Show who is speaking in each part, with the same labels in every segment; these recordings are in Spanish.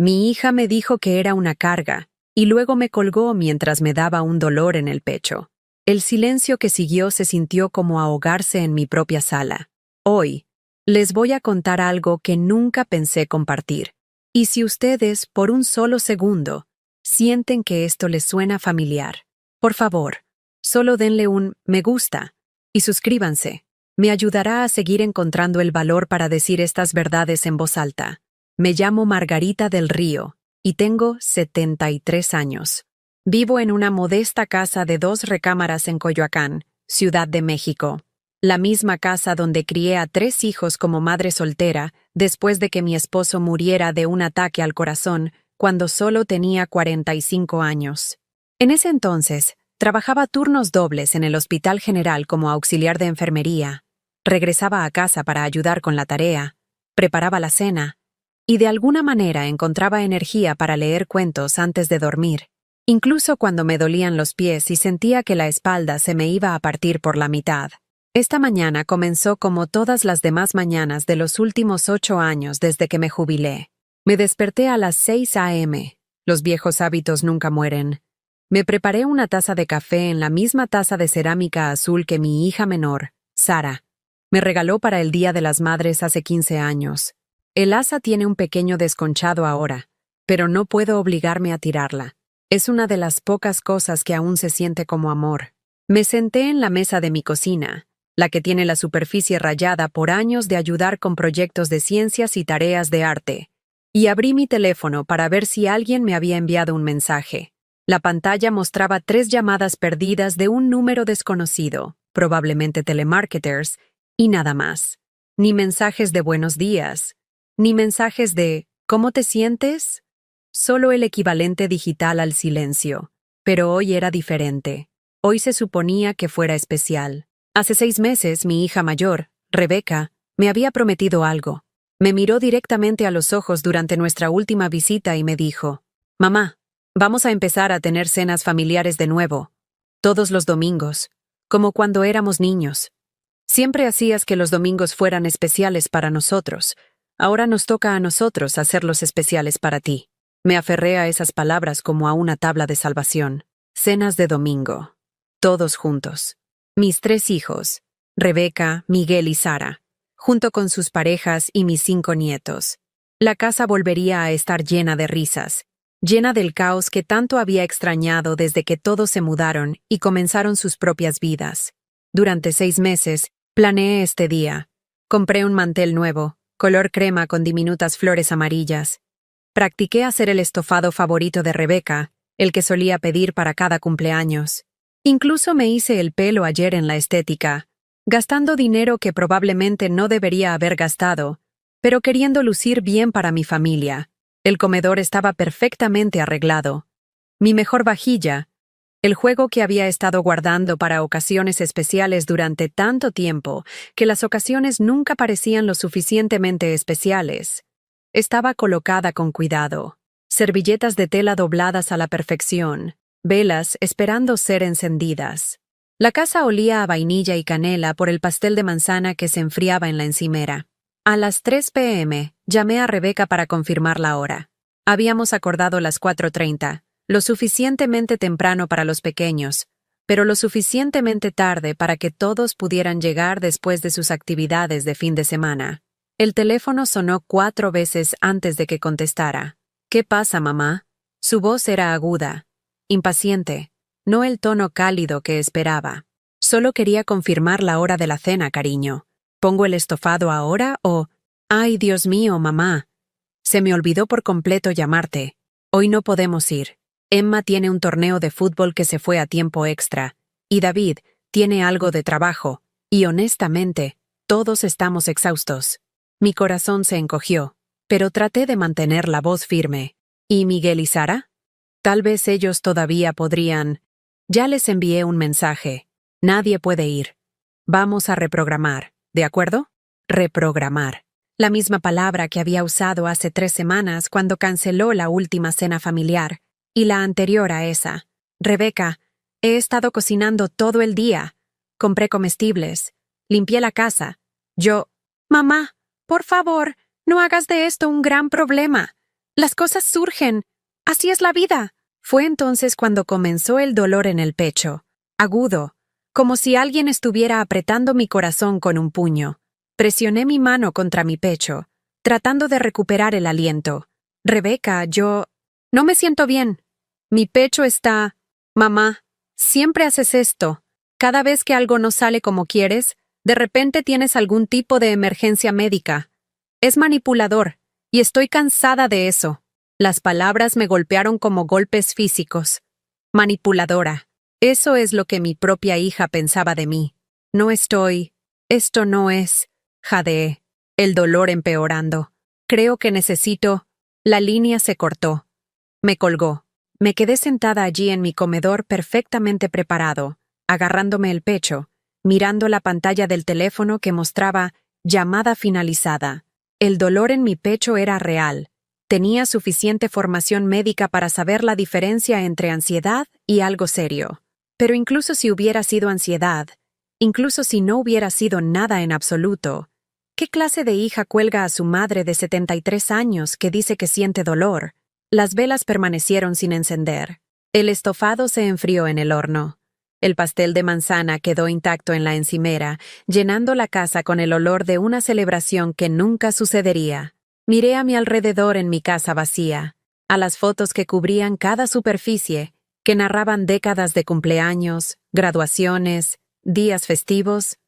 Speaker 1: Mi hija me dijo que era una carga, y luego me colgó mientras me daba un dolor en el pecho. El silencio que siguió se sintió como ahogarse en mi propia sala. Hoy, les voy a contar algo que nunca pensé compartir. Y si ustedes, por un solo segundo, sienten que esto les suena familiar, por favor, solo denle un me gusta y suscríbanse. Me ayudará a seguir encontrando el valor para decir estas verdades en voz alta. Me llamo Margarita del Río y tengo 73 años. Vivo en una modesta casa de 2 recámaras en Coyoacán, Ciudad de México. La misma casa donde crié a 3 hijos como madre soltera después de que mi esposo muriera de un ataque al corazón cuando solo tenía 45 años. En ese entonces, trabajaba turnos dobles en el Hospital General como auxiliar de enfermería, regresaba a casa para ayudar con la tarea, preparaba la cena, y de alguna manera encontraba energía para leer cuentos antes de dormir, incluso cuando me dolían los pies y sentía que la espalda se me iba a partir por la mitad. Esta mañana comenzó como todas las demás mañanas de los últimos 8 años desde que me jubilé. Me desperté a las 6 a.m. Los viejos hábitos nunca mueren. Me preparé una taza de café en la misma taza de cerámica azul que mi hija menor, Sara, me regaló para el Día de las Madres hace 15 años. El asa tiene un pequeño desconchado ahora, pero no puedo obligarme a tirarla. Es una de las pocas cosas que aún se siente como amor. Me senté en la mesa de mi cocina, la que tiene la superficie rayada por años de ayudar con proyectos de ciencias y tareas de arte, y abrí mi teléfono para ver si alguien me había enviado un mensaje. La pantalla mostraba 3 llamadas perdidas de un número desconocido, probablemente telemarketers, y nada más. Ni mensajes de buenos días, ni mensajes de ¿cómo te sientes? Solo el equivalente digital al silencio. Pero hoy era diferente. Hoy se suponía que fuera especial. Hace 6 meses, mi hija mayor, Rebeca, me había prometido algo. Me miró directamente a los ojos durante nuestra última visita y me dijo: «Mamá, vamos a empezar a tener cenas familiares de nuevo. Todos los domingos, como cuando éramos niños. Siempre hacías que los domingos fueran especiales para nosotros. Ahora nos toca a nosotros hacerlos especiales para ti». Me aferré a esas palabras como a una tabla de salvación. Cenas de domingo. Todos juntos. Mis 3 hijos, Rebeca, Miguel y Sara, junto con sus parejas y mis 5 nietos. La casa volvería a estar llena de risas, llena del caos que tanto había extrañado desde que todos se mudaron y comenzaron sus propias vidas. Durante 6 meses, planeé este día. Compré un mantel nuevo, color crema con diminutas flores amarillas. Practiqué hacer el estofado favorito de Rebeca, el que solía pedir para cada cumpleaños. Incluso me hice el pelo ayer en la estética, gastando dinero que probablemente no debería haber gastado, pero queriendo lucir bien para mi familia. El comedor estaba perfectamente arreglado. Mi mejor vajilla, el juego que había estado guardando para ocasiones especiales durante tanto tiempo que las ocasiones nunca parecían lo suficientemente especiales, estaba colocada con cuidado. Servilletas de tela dobladas a la perfección, velas esperando ser encendidas. La casa olía a vainilla y canela por el pastel de manzana que se enfriaba en la encimera. A las 3 p.m. llamé a Rebeca para confirmar la hora. Habíamos acordado las 4:30, lo suficientemente temprano para los pequeños, pero lo suficientemente tarde para que todos pudieran llegar después de sus actividades de fin de semana. El teléfono sonó 4 veces antes de que contestara. «¿Qué pasa, mamá?» Su voz era aguda, impaciente, no el tono cálido que esperaba. «Solo quería confirmar la hora de la cena, cariño. ¿Pongo el estofado ahora o...?» «Ay, Dios mío, mamá. Se me olvidó por completo llamarte. Hoy no podemos ir. Emma tiene un torneo de fútbol que se fue a tiempo extra, y David tiene algo de trabajo, y honestamente, todos estamos exhaustos». Mi corazón se encogió, pero traté de mantener la voz firme. «¿Y Miguel y Sara? Tal vez ellos todavía podrían...» «Ya les envié un mensaje. Nadie puede ir. Vamos a reprogramar, ¿de acuerdo?» Reprogramar. La misma palabra que había usado hace 3 semanas cuando canceló la última cena familiar, y la anterior a esa. «Rebeca, he estado cocinando todo el día. Compré comestibles. Limpié la casa. Mamá, por favor, no hagas de esto un gran problema. Las cosas surgen. Así es la vida. Fue entonces cuando comenzó el dolor en el pecho, agudo, como si alguien estuviera apretando mi corazón con un puño. Presioné mi mano contra mi pecho, tratando de recuperar el aliento. Rebeca, no me siento bien. Mi pecho está... Mamá, siempre haces esto. Cada vez que algo no sale como quieres, de repente tienes algún tipo de emergencia médica. Es manipulador, y estoy cansada de eso. Las palabras me golpearon como golpes físicos. Manipuladora. Eso es lo que mi propia hija pensaba de mí. Esto no es... Jadeé, el dolor empeorando. Creo que necesito... La línea se cortó. Me colgó. Me quedé sentada allí en mi comedor perfectamente preparado, agarrándome el pecho, mirando la pantalla del teléfono que mostraba llamada finalizada. El dolor en mi pecho era real. Tenía suficiente formación médica para saber la diferencia entre ansiedad y algo serio. Pero incluso si hubiera sido ansiedad, incluso si no hubiera sido nada en absoluto, ¿qué clase de hija cuelga a su madre de 73 años que dice que siente dolor? Las velas permanecieron sin encender. El estofado se enfrió en el horno. El pastel de manzana quedó intacto en la encimera, llenando la casa con el olor de una celebración que nunca sucedería. Miré a mi alrededor en mi casa vacía, a las fotos que cubrían cada superficie, que narraban décadas de cumpleaños, graduaciones, días festivos,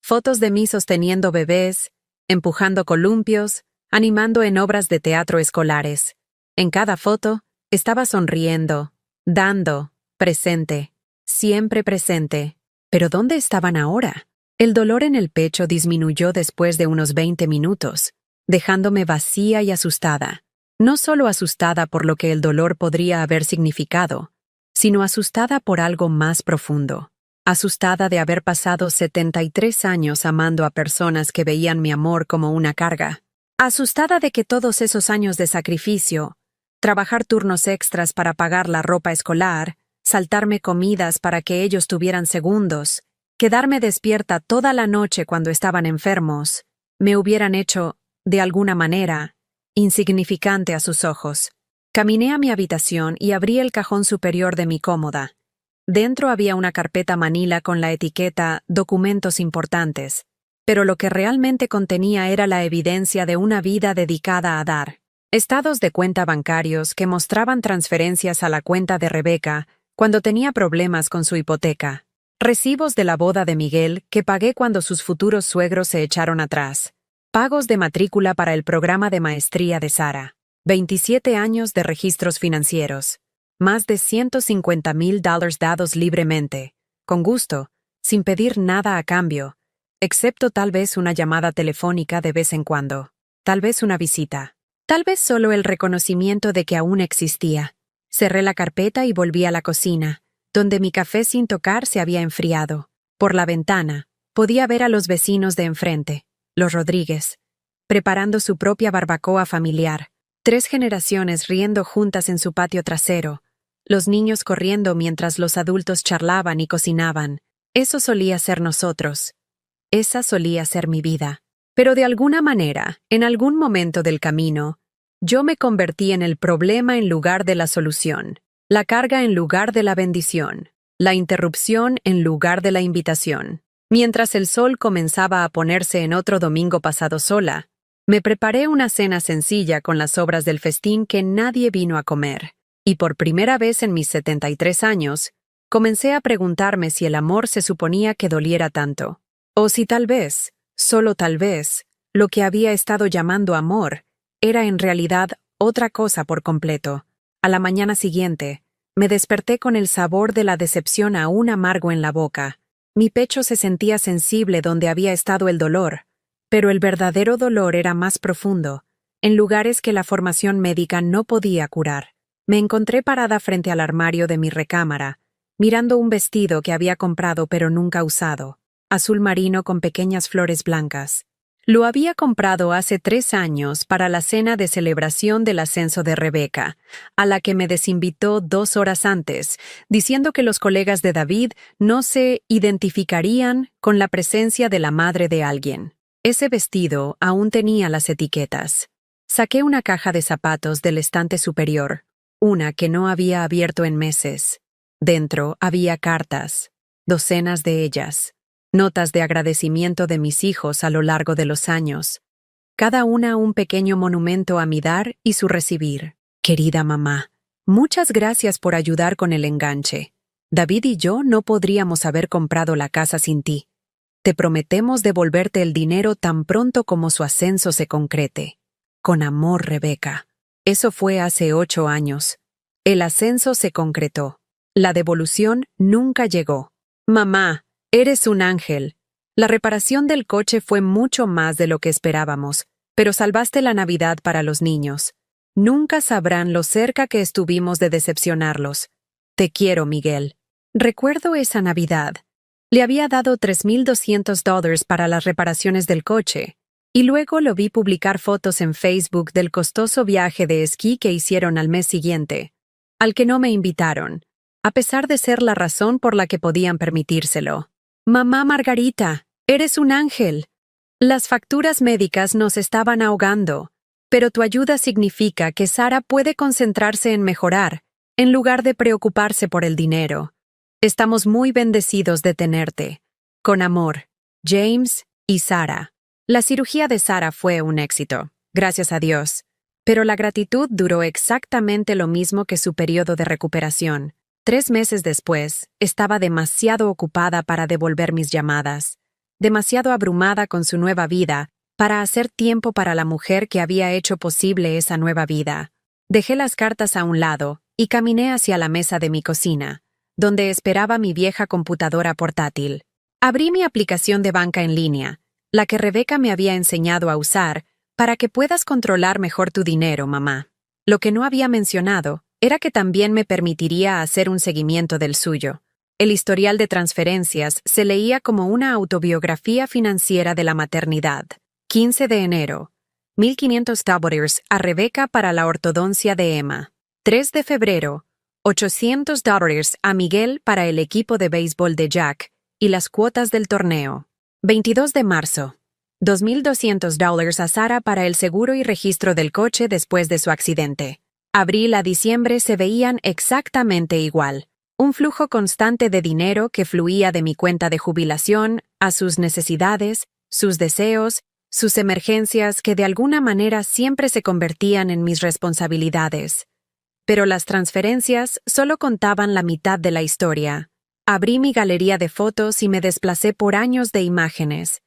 Speaker 1: fotos de mí sosteniendo bebés, empujando columpios, animando en obras de teatro escolares. En cada foto, estaba sonriendo, dando, presente, siempre presente. ¿Pero dónde estaban ahora? El dolor en el pecho disminuyó después de unos 20 minutos, dejándome vacía y asustada. No solo asustada por lo que el dolor podría haber significado, sino asustada por algo más profundo. Asustada de haber pasado 73 años amando a personas que veían mi amor como una carga. Asustada de que todos esos años de sacrificio, trabajar turnos extras para pagar la ropa escolar, saltarme comidas para que ellos tuvieran segundos, quedarme despierta toda la noche cuando estaban enfermos, me hubieran hecho, de alguna manera, insignificante a sus ojos. Caminé a mi habitación y abrí el cajón superior de mi cómoda. Dentro había una carpeta manila con la etiqueta «Documentos importantes», pero lo que realmente contenía era la evidencia de una vida dedicada a dar. Estados de cuenta bancarios que mostraban transferencias a la cuenta de Rebeca cuando tenía problemas con su hipoteca. Recibos de la boda de Miguel que pagué cuando sus futuros suegros se echaron atrás. Pagos de matrícula para el programa de maestría de Sara. 27 años de registros financieros. Más de $150,000 dados libremente, con gusto, sin pedir nada a cambio, excepto tal vez una llamada telefónica de vez en cuando, tal vez una visita. Tal vez solo el reconocimiento de que aún existía. Cerré la carpeta y volví a la cocina, donde mi café sin tocar se había enfriado. Por la ventana, podía ver a los vecinos de enfrente, los Rodríguez, preparando su propia barbacoa familiar. 3 generaciones riendo juntas en su patio trasero, los niños corriendo mientras los adultos charlaban y cocinaban. Eso solía ser nosotros. Esa solía ser mi vida. Pero de alguna manera, en algún momento del camino, yo me convertí en el problema en lugar de la solución, la carga en lugar de la bendición, la interrupción en lugar de la invitación. Mientras el sol comenzaba a ponerse en otro domingo pasado sola, me preparé una cena sencilla con las sobras del festín que nadie vino a comer, y por primera vez en mis 73 años, comencé a preguntarme si el amor se suponía que doliera tanto, o si tal vez, solo tal vez, lo que había estado llamando amor era en realidad otra cosa por completo. A la mañana siguiente, me desperté con el sabor de la decepción aún amargo en la boca. Mi pecho se sentía sensible donde había estado el dolor, pero el verdadero dolor era más profundo, en lugares que la formación médica no podía curar. Me encontré parada frente al armario de mi recámara, mirando un vestido que había comprado pero nunca usado, azul marino con pequeñas flores blancas. Lo había comprado hace 3 años para la cena de celebración del ascenso de Rebeca, a la que me desinvitó 2 horas antes, diciendo que los colegas de David no se identificarían con la presencia de la madre de alguien. Ese vestido aún tenía las etiquetas. Saqué una caja de zapatos del estante superior, una que no había abierto en meses. Dentro había cartas, docenas de ellas, notas de agradecimiento de mis hijos a lo largo de los años, cada una un pequeño monumento a mi dar y su recibir. Querida mamá, muchas gracias por ayudar con el enganche. David y yo no podríamos haber comprado la casa sin ti. Te prometemos devolverte el dinero tan pronto como su ascenso se concrete. Con amor, Rebeca. Eso fue hace 8 años. El ascenso se concretó. La devolución nunca llegó. Mamá, eres un ángel. La reparación del coche fue mucho más de lo que esperábamos, pero salvaste la Navidad para los niños. Nunca sabrán lo cerca que estuvimos de decepcionarlos. Te quiero, Miguel. Recuerdo esa Navidad. Le había dado $3,200 para las reparaciones del coche, y luego lo vi publicar fotos en Facebook del costoso viaje de esquí que hicieron al mes siguiente, al que no me invitaron, a pesar de ser la razón por la que podían permitírselo. Mamá Margarita, eres un ángel. Las facturas médicas nos estaban ahogando, pero tu ayuda significa que Sara puede concentrarse en mejorar, en lugar de preocuparse por el dinero. Estamos muy bendecidos de tenerte. Con amor, James y Sara. La cirugía de Sara fue un éxito, gracias a Dios, pero la gratitud duró exactamente lo mismo que su periodo de recuperación. 3 meses después, estaba demasiado ocupada para devolver mis llamadas, demasiado abrumada con su nueva vida para hacer tiempo para la mujer que había hecho posible esa nueva vida. Dejé las cartas a un lado y caminé hacia la mesa de mi cocina, donde esperaba mi vieja computadora portátil. Abrí mi aplicación de banca en línea, la que Rebeca me había enseñado a usar para que puedas controlar mejor tu dinero, mamá. Lo que no había mencionado era que también me permitiría hacer un seguimiento del suyo. El historial de transferencias se leía como una autobiografía financiera de la maternidad. 15 de enero, $1,500 a Rebeca para la ortodoncia de Emma. 3 de febrero, $800 a Miguel para el equipo de béisbol de Jack y las cuotas del torneo. 22 de marzo, $2,200 a Sara para el seguro y registro del coche después de su accidente. Abril a diciembre se veían exactamente igual. Un flujo constante de dinero que fluía de mi cuenta de jubilación a sus necesidades, sus deseos, sus emergencias que de alguna manera siempre se convertían en mis responsabilidades. Pero las transferencias solo contaban la mitad de la historia. Abrí mi galería de fotos y me desplacé por años de imágenes,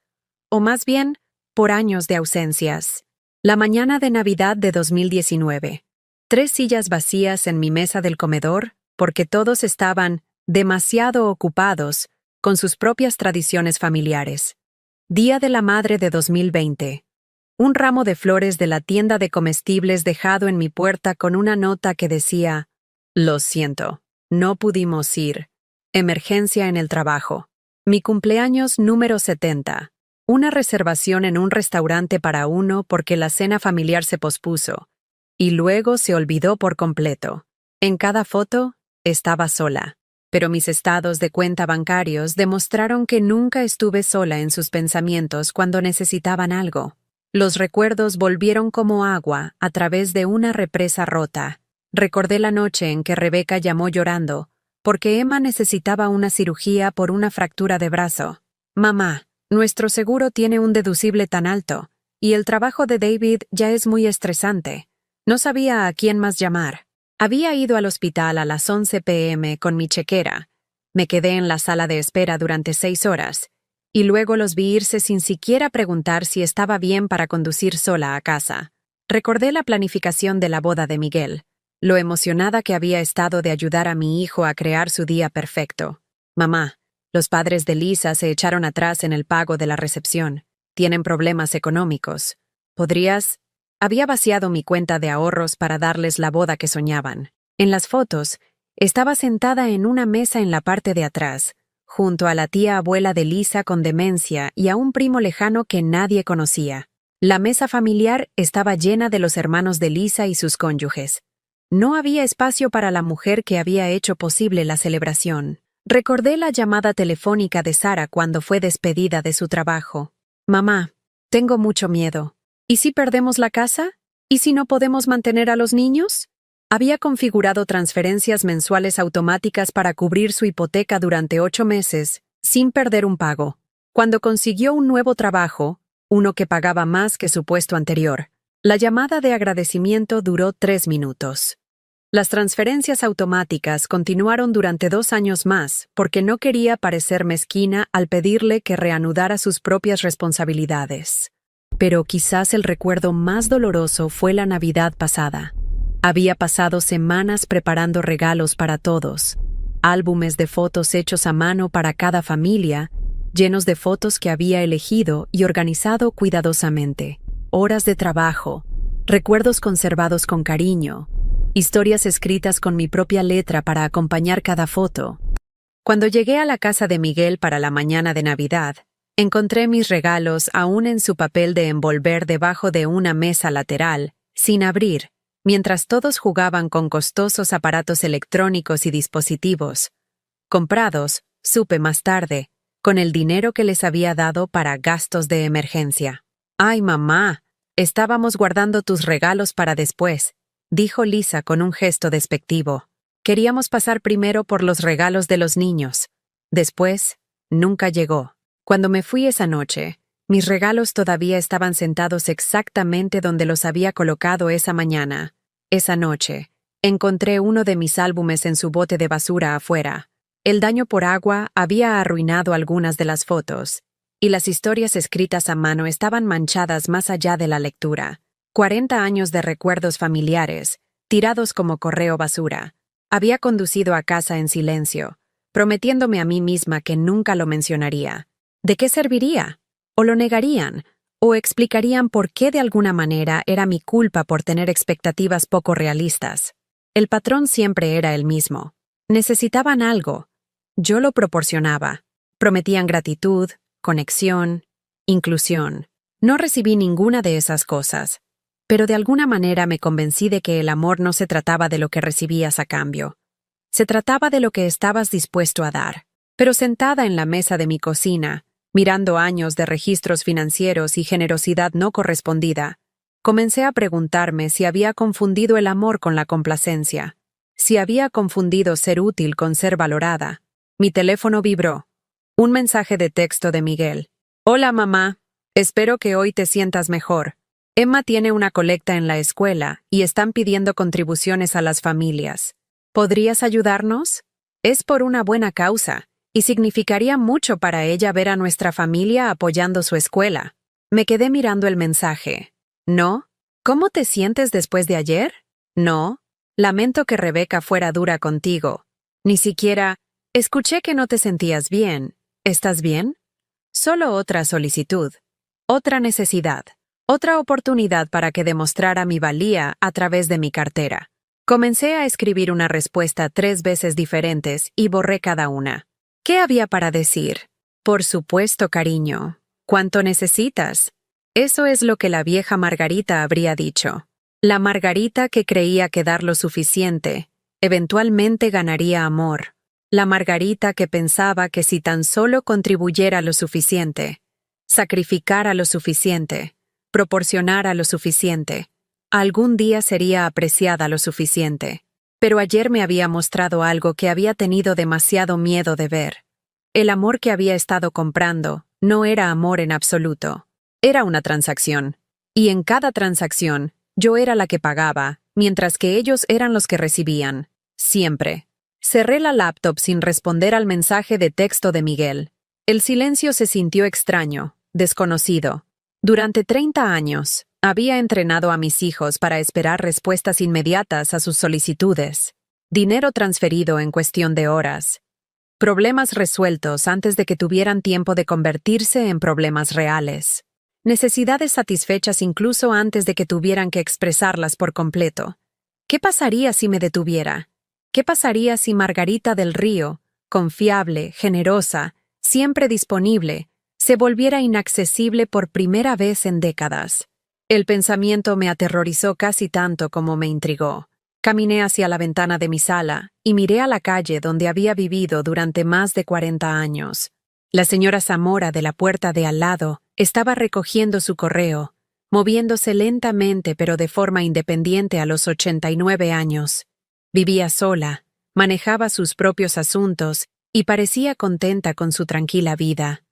Speaker 1: o más bien, por años de ausencias. La mañana de Navidad de 2019. 3 sillas vacías en mi mesa del comedor, porque todos estaban demasiado ocupados con sus propias tradiciones familiares. Día de la Madre de 2020. Un ramo de flores de la tienda de comestibles dejado en mi puerta con una nota que decía: «Lo siento, no pudimos ir. Emergencia en el trabajo». Mi cumpleaños número 70. Una reservación en un restaurante para uno porque la cena familiar se pospuso, y luego se olvidó por completo. En cada foto, estaba sola, pero mis estados de cuenta bancarios demostraron que nunca estuve sola en sus pensamientos cuando necesitaban algo. Los recuerdos volvieron como agua a través de una represa rota. Recordé la noche en que Rebeca llamó llorando, porque Emma necesitaba una cirugía por una fractura de brazo. «Mamá, nuestro seguro tiene un deducible tan alto, y el trabajo de David ya es muy estresante. No sabía a quién más llamar». Había ido al hospital a las 11 p.m. con mi chequera. Me quedé en la sala de espera durante 6 horas, y luego los vi irse sin siquiera preguntar si estaba bien para conducir sola a casa. Recordé la planificación de la boda de Miguel, lo emocionada que había estado de ayudar a mi hijo a crear su día perfecto. «Mamá, los padres de Lisa se echaron atrás en el pago de la recepción. Tienen problemas económicos. ¿Podrías...?» Había vaciado mi cuenta de ahorros para darles la boda que soñaban. En las fotos, estaba sentada en una mesa en la parte de atrás, junto a la tía abuela de Lisa con demencia y a un primo lejano que nadie conocía. La mesa familiar estaba llena de los hermanos de Lisa y sus cónyuges. No había espacio para la mujer que había hecho posible la celebración. Recordé la llamada telefónica de Sara cuando fue despedida de su trabajo. «Mamá, tengo mucho miedo. ¿Y si perdemos la casa? ¿Y si no podemos mantener a los niños? Había configurado transferencias mensuales automáticas para cubrir su hipoteca durante 8 meses, sin perder un pago. Cuando consiguió un nuevo trabajo, uno que pagaba más que su puesto anterior, la llamada de agradecimiento duró 3 minutos. Las transferencias automáticas continuaron durante 2 años más porque no quería parecer mezquina al pedirle que reanudara sus propias responsabilidades. Pero quizás el recuerdo más doloroso fue la Navidad pasada. Había pasado semanas preparando regalos para todos, álbumes de fotos hechos a mano para cada familia, llenos de fotos que había elegido y organizado cuidadosamente, horas de trabajo, recuerdos conservados con cariño, historias escritas con mi propia letra para acompañar cada foto. Cuando llegué a la casa de Miguel para la mañana de Navidad, encontré mis regalos aún en su papel de envolver debajo de una mesa lateral, sin abrir, mientras todos jugaban con costosos aparatos electrónicos y dispositivos, comprados, supe más tarde, con el dinero que les había dado para gastos de emergencia. «Ay, mamá, estábamos guardando tus regalos para después», dijo Lisa con un gesto despectivo. «Queríamos pasar primero por los regalos de los niños. Después, nunca llegó. Cuando me fui esa noche, mis regalos todavía estaban sentados exactamente donde los había colocado esa mañana. Esa noche, encontré uno de mis álbumes en su bote de basura afuera. El daño por agua había arruinado algunas de las fotos, y las historias escritas a mano estaban manchadas más allá de la lectura. 40 años de recuerdos familiares, tirados como correo basura. Había conducido a casa en silencio, prometiéndome a mí misma que nunca lo mencionaría. ¿De qué serviría? ¿O lo negarían? ¿O explicarían por qué de alguna manera era mi culpa por tener expectativas poco realistas? El patrón siempre era el mismo. Necesitaban algo. Yo lo proporcionaba. Prometían gratitud, conexión, inclusión. No recibí ninguna de esas cosas, pero de alguna manera me convencí de que el amor no se trataba de lo que recibías a cambio. Se trataba de lo que estabas dispuesto a dar. Pero sentada en la mesa de mi cocina, mirando años de registros financieros y generosidad no correspondida, comencé a preguntarme si había confundido el amor con la complacencia, si había confundido ser útil con ser valorada. Mi teléfono vibró. Un mensaje de texto de Miguel. «Hola, mamá. Espero que hoy te sientas mejor. Emma tiene una colecta en la escuela y están pidiendo contribuciones a las familias. ¿Podrías ayudarnos? Es por una buena causa, y significaría mucho para ella ver a nuestra familia apoyando su escuela». Me quedé mirando el mensaje. «¿No? ¿Cómo te sientes después de ayer? No. Lamento que Rebeca fuera dura contigo. Ni siquiera, escuché que no te sentías bien. ¿Estás bien?» Solo otra solicitud. Otra necesidad. Otra oportunidad para que demostrara mi valía a través de mi cartera. Comencé a escribir una respuesta 3 veces diferentes y borré cada una. ¿Qué había para decir? Por supuesto, cariño. ¿Cuánto necesitas? Eso es lo que la vieja Margarita habría dicho. La Margarita que creía que dar lo suficiente, eventualmente ganaría amor. La Margarita que pensaba que si tan solo contribuyera lo suficiente, sacrificara lo suficiente, proporcionara lo suficiente, algún día sería apreciada lo suficiente. Pero ayer me había mostrado algo que había tenido demasiado miedo de ver. El amor que había estado comprando no era amor en absoluto. Era una transacción. Y en cada transacción, yo era la que pagaba, mientras que ellos eran los que recibían. Siempre. Cerré la laptop sin responder al mensaje de texto de Miguel. El silencio se sintió extraño, desconocido. Durante 30 años, había entrenado a mis hijos para esperar respuestas inmediatas a sus solicitudes. Dinero transferido en cuestión de horas. Problemas resueltos antes de que tuvieran tiempo de convertirse en problemas reales. Necesidades satisfechas incluso antes de que tuvieran que expresarlas por completo. ¿Qué pasaría si me detuviera? ¿Qué pasaría si Margarita del Río, confiable, generosa, siempre disponible, se volviera inaccesible por primera vez en décadas? El pensamiento me aterrorizó casi tanto como me intrigó. Caminé hacia la ventana de mi sala y miré a la calle donde había vivido durante más de 40 años. La señora Zamora de la puerta de al lado estaba recogiendo su correo, moviéndose lentamente pero de forma independiente a los 89 años. Vivía sola, manejaba sus propios asuntos y parecía contenta con su tranquila vida.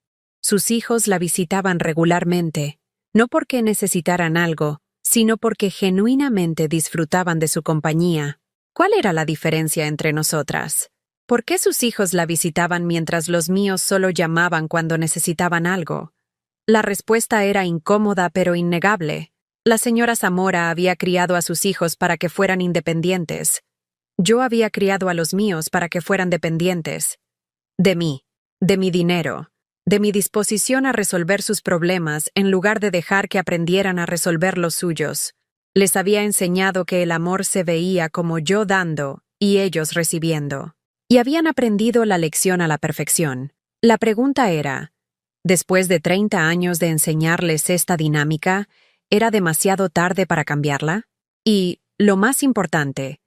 Speaker 1: Sus hijos la visitaban regularmente, no porque necesitaran algo, sino porque genuinamente disfrutaban de su compañía. ¿Cuál era la diferencia entre nosotras? ¿Por qué sus hijos la visitaban mientras los míos solo llamaban cuando necesitaban algo? La respuesta era incómoda pero innegable. La señora Zamora había criado a sus hijos para que fueran independientes. Yo había criado a los míos para que fueran dependientes. De mí, de mi dinero, de mi disposición a resolver sus problemas en lugar de dejar que aprendieran a resolver los suyos. Les había enseñado que el amor se veía como yo dando y ellos recibiendo. Y habían aprendido la lección a la perfección. La pregunta era, después de 30 años de enseñarles esta dinámica, ¿era demasiado tarde para cambiarla? Y, lo más importante,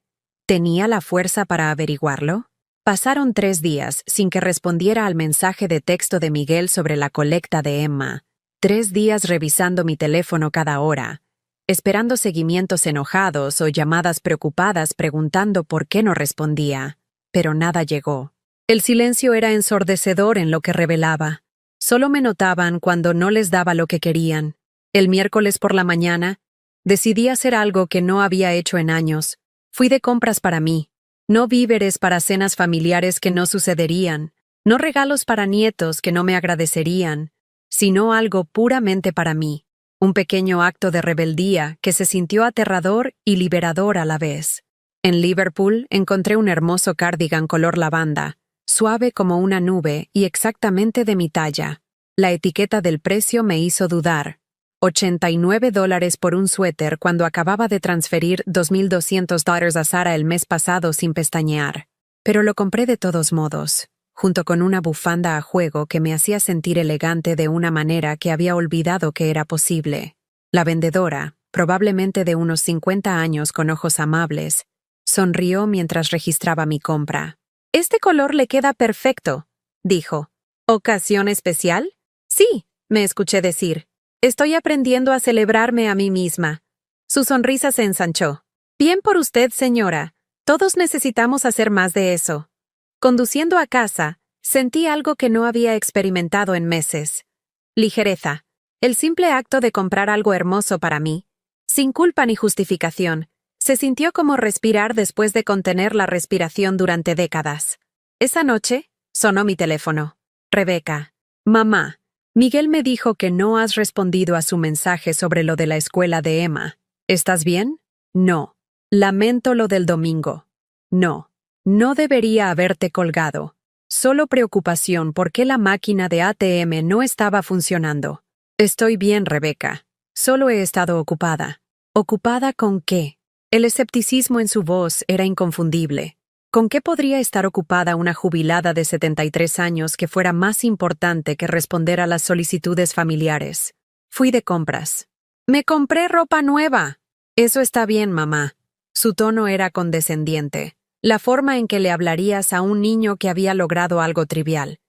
Speaker 1: ¿tenía la fuerza para averiguarlo? Pasaron 3 días sin que respondiera al mensaje de texto de Miguel sobre la colecta de Emma. 3 días revisando mi teléfono cada hora, esperando seguimientos enojados o llamadas preocupadas preguntando por qué no respondía. Pero nada llegó. El silencio era ensordecedor en lo que revelaba. Solo me notaban cuando no les daba lo que querían. El miércoles por la mañana, decidí hacer algo que no había hecho en años. Fui de compras para mí. No víveres para cenas familiares que no sucederían, no regalos para nietos que no me agradecerían, sino algo puramente para mí, un pequeño acto de rebeldía que se sintió aterrador y liberador a la vez. En Liverpool encontré un hermoso cardigan color lavanda, suave como una nube y exactamente de mi talla. La etiqueta del precio me hizo dudar. $89 por un suéter cuando acababa de transferir $2,200 a Sara el mes pasado sin pestañear. Pero lo compré de todos modos, junto con una bufanda a juego que me hacía sentir elegante de una manera que había olvidado que era posible. La vendedora, probablemente de unos 50 años con ojos amables, sonrió mientras registraba mi compra. «Este color le queda perfecto», dijo. «¿Ocasión especial?» «Sí», me escuché decir. «Estoy aprendiendo a celebrarme a mí misma». Su sonrisa se ensanchó. «Bien por usted, señora. Todos necesitamos hacer más de eso». Conduciendo a casa, sentí algo que no había experimentado en meses. Ligereza. El simple acto de comprar algo hermoso para mí, sin culpa ni justificación, se sintió como respirar después de contener la respiración durante décadas. Esa noche, sonó mi teléfono. «Rebeca. Mamá. Miguel me dijo que no has respondido a su mensaje sobre lo de la escuela de Emma. ¿Estás bien?» «No. Lamento lo del domingo». «No. No debería haberte colgado. Solo preocupación porque la máquina de ATM no estaba funcionando». «Estoy bien, Rebeca. Solo he estado ocupada». ¿Ocupada con qué? El escepticismo en su voz era inconfundible. ¿Con qué podría estar ocupada una jubilada de 73 años que fuera más importante que responder a las solicitudes familiares? Fui de compras. «Me compré ropa nueva». «Eso está bien, mamá». Su tono era condescendiente, la forma en que le hablarías a un niño que había logrado algo trivial.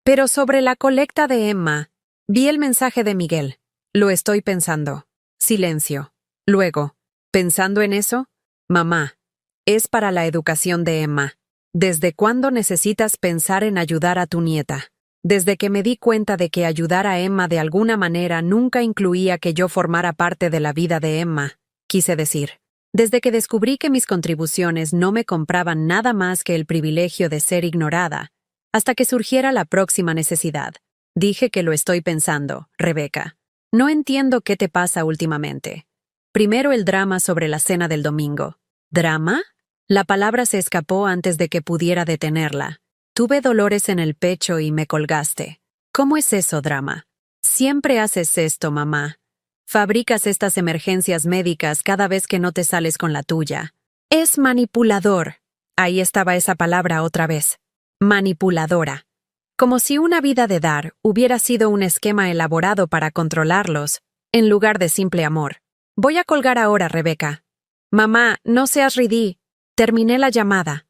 Speaker 1: «Pero sobre la colecta de Emma, vi el mensaje de Miguel. Lo estoy pensando». Silencio. Luego, «¿Pensando en eso?» «Mamá, es para la educación de Emma. ¿Desde cuándo necesitas pensar en ayudar a tu nieta?» «Desde que me di cuenta de que ayudar a Emma de alguna manera nunca incluía que yo formara parte de la vida de Emma», quise decir. Desde que descubrí que mis contribuciones no me compraban nada más que el privilegio de ser ignorada, hasta que surgiera la próxima necesidad. Dije que lo estoy pensando, Rebeca. No entiendo qué te pasa últimamente. Primero el drama sobre la cena del domingo. ¿Drama? La palabra se escapó antes de que pudiera detenerla. Tuve dolores en el pecho y me colgaste. ¿Cómo es eso, drama? Siempre haces esto, mamá. Fabricas estas emergencias médicas cada vez que no te sales con la tuya. Es manipulador. Ahí estaba esa palabra otra vez. Manipuladora. Como si una vida de dar hubiera sido un esquema elaborado para controlarlos, en lugar de simple amor. Voy a colgar ahora, Rebeca. Mamá, no seas ridí. Terminé la llamada.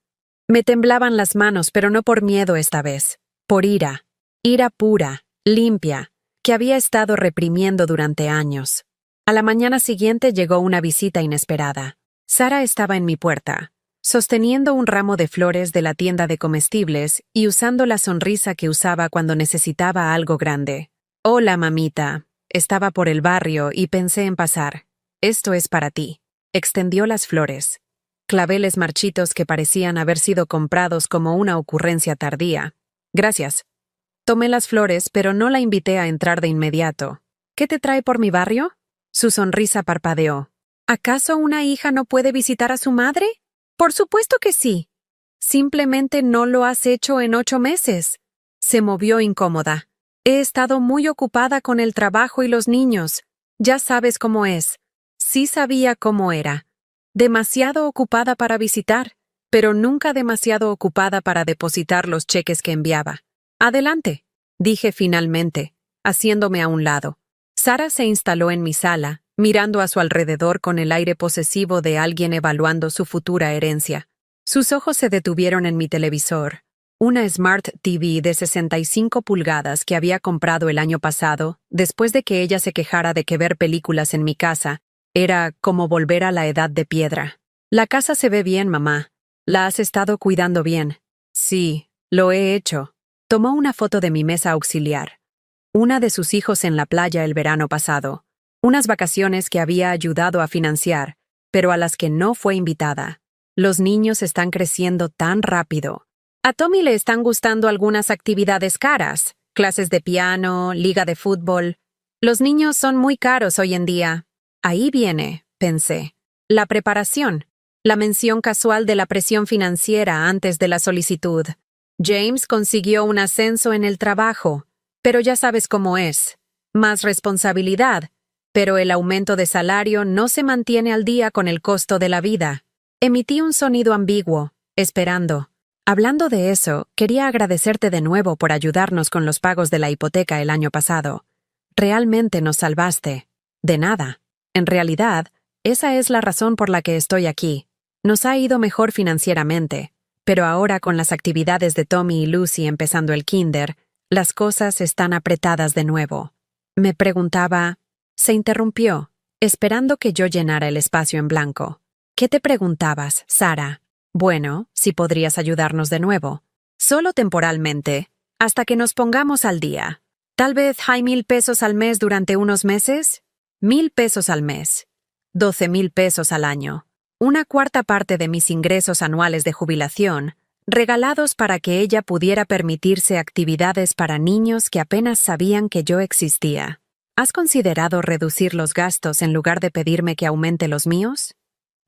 Speaker 1: Me temblaban las manos, pero no por miedo esta vez. Por ira. Ira pura, limpia, que había estado reprimiendo durante años. A la mañana siguiente llegó una visita inesperada. Sara estaba en mi puerta, sosteniendo un ramo de flores de la tienda de comestibles y usando la sonrisa que usaba cuando necesitaba algo grande. Hola, mamita. Estaba por el barrio y pensé en pasar. Esto es para ti. Extendió las flores. Claveles marchitos que parecían haber sido comprados como una ocurrencia tardía. Gracias. Tomé las flores, pero no la invité a entrar de inmediato. ¿Qué te trae por mi barrio? Su sonrisa parpadeó. ¿Acaso una hija no puede visitar a su madre? Por supuesto que sí. Simplemente no lo has hecho en 8 meses. Se movió incómoda. He estado muy ocupada con el trabajo y los niños. Ya sabes cómo es. Sí sabía cómo era. Demasiado ocupada para visitar, pero nunca demasiado ocupada para depositar los cheques que enviaba. Adelante, dije finalmente, haciéndome a un lado. Sara se instaló en mi sala, mirando a su alrededor con el aire posesivo de alguien evaluando su futura herencia. Sus ojos se detuvieron en mi televisor, una Smart TV de 65 pulgadas que había comprado el año pasado, después de que ella se quejara de que ver películas en mi casa era como volver a la edad de piedra. La casa se ve bien, mamá. ¿La has estado cuidando bien? Sí, lo he hecho. Tomó una foto de mi mesa auxiliar. Una de sus hijos en la playa el verano pasado. Unas vacaciones que había ayudado a financiar, pero a las que no fue invitada. Los niños están creciendo tan rápido. A Tommy le están gustando algunas actividades caras, clases de piano, liga de fútbol. Los niños son muy caros hoy en día. Ahí viene, pensé, la preparación, la mención casual de la presión financiera antes de la solicitud. James consiguió un ascenso en el trabajo, pero ya sabes cómo es. Más responsabilidad, pero el aumento de salario no se mantiene al día con el costo de la vida. Emití un sonido ambiguo, esperando. Hablando de eso, quería agradecerte de nuevo por ayudarnos con los pagos de la hipoteca el año pasado. Realmente nos salvaste. De nada. En realidad, esa es la razón por la que estoy aquí. Nos ha ido mejor financieramente, pero ahora con las actividades de Tommy y Lucy empezando el kinder, las cosas están apretadas de nuevo. Me preguntaba. Se interrumpió, esperando que yo llenara el espacio en blanco. ¿Qué te preguntabas, Sara? Bueno, si podrías ayudarnos de nuevo. Solo temporalmente, hasta que nos pongamos al día. Tal vez hay 1,000 pesos al mes durante unos meses. 1,000 pesos al mes. 12,000 pesos al año. Una cuarta parte de mis ingresos anuales de jubilación, regalados para que ella pudiera permitirse actividades para niños que apenas sabían que yo existía. ¿Has considerado reducir los gastos en lugar de pedirme que aumente los míos?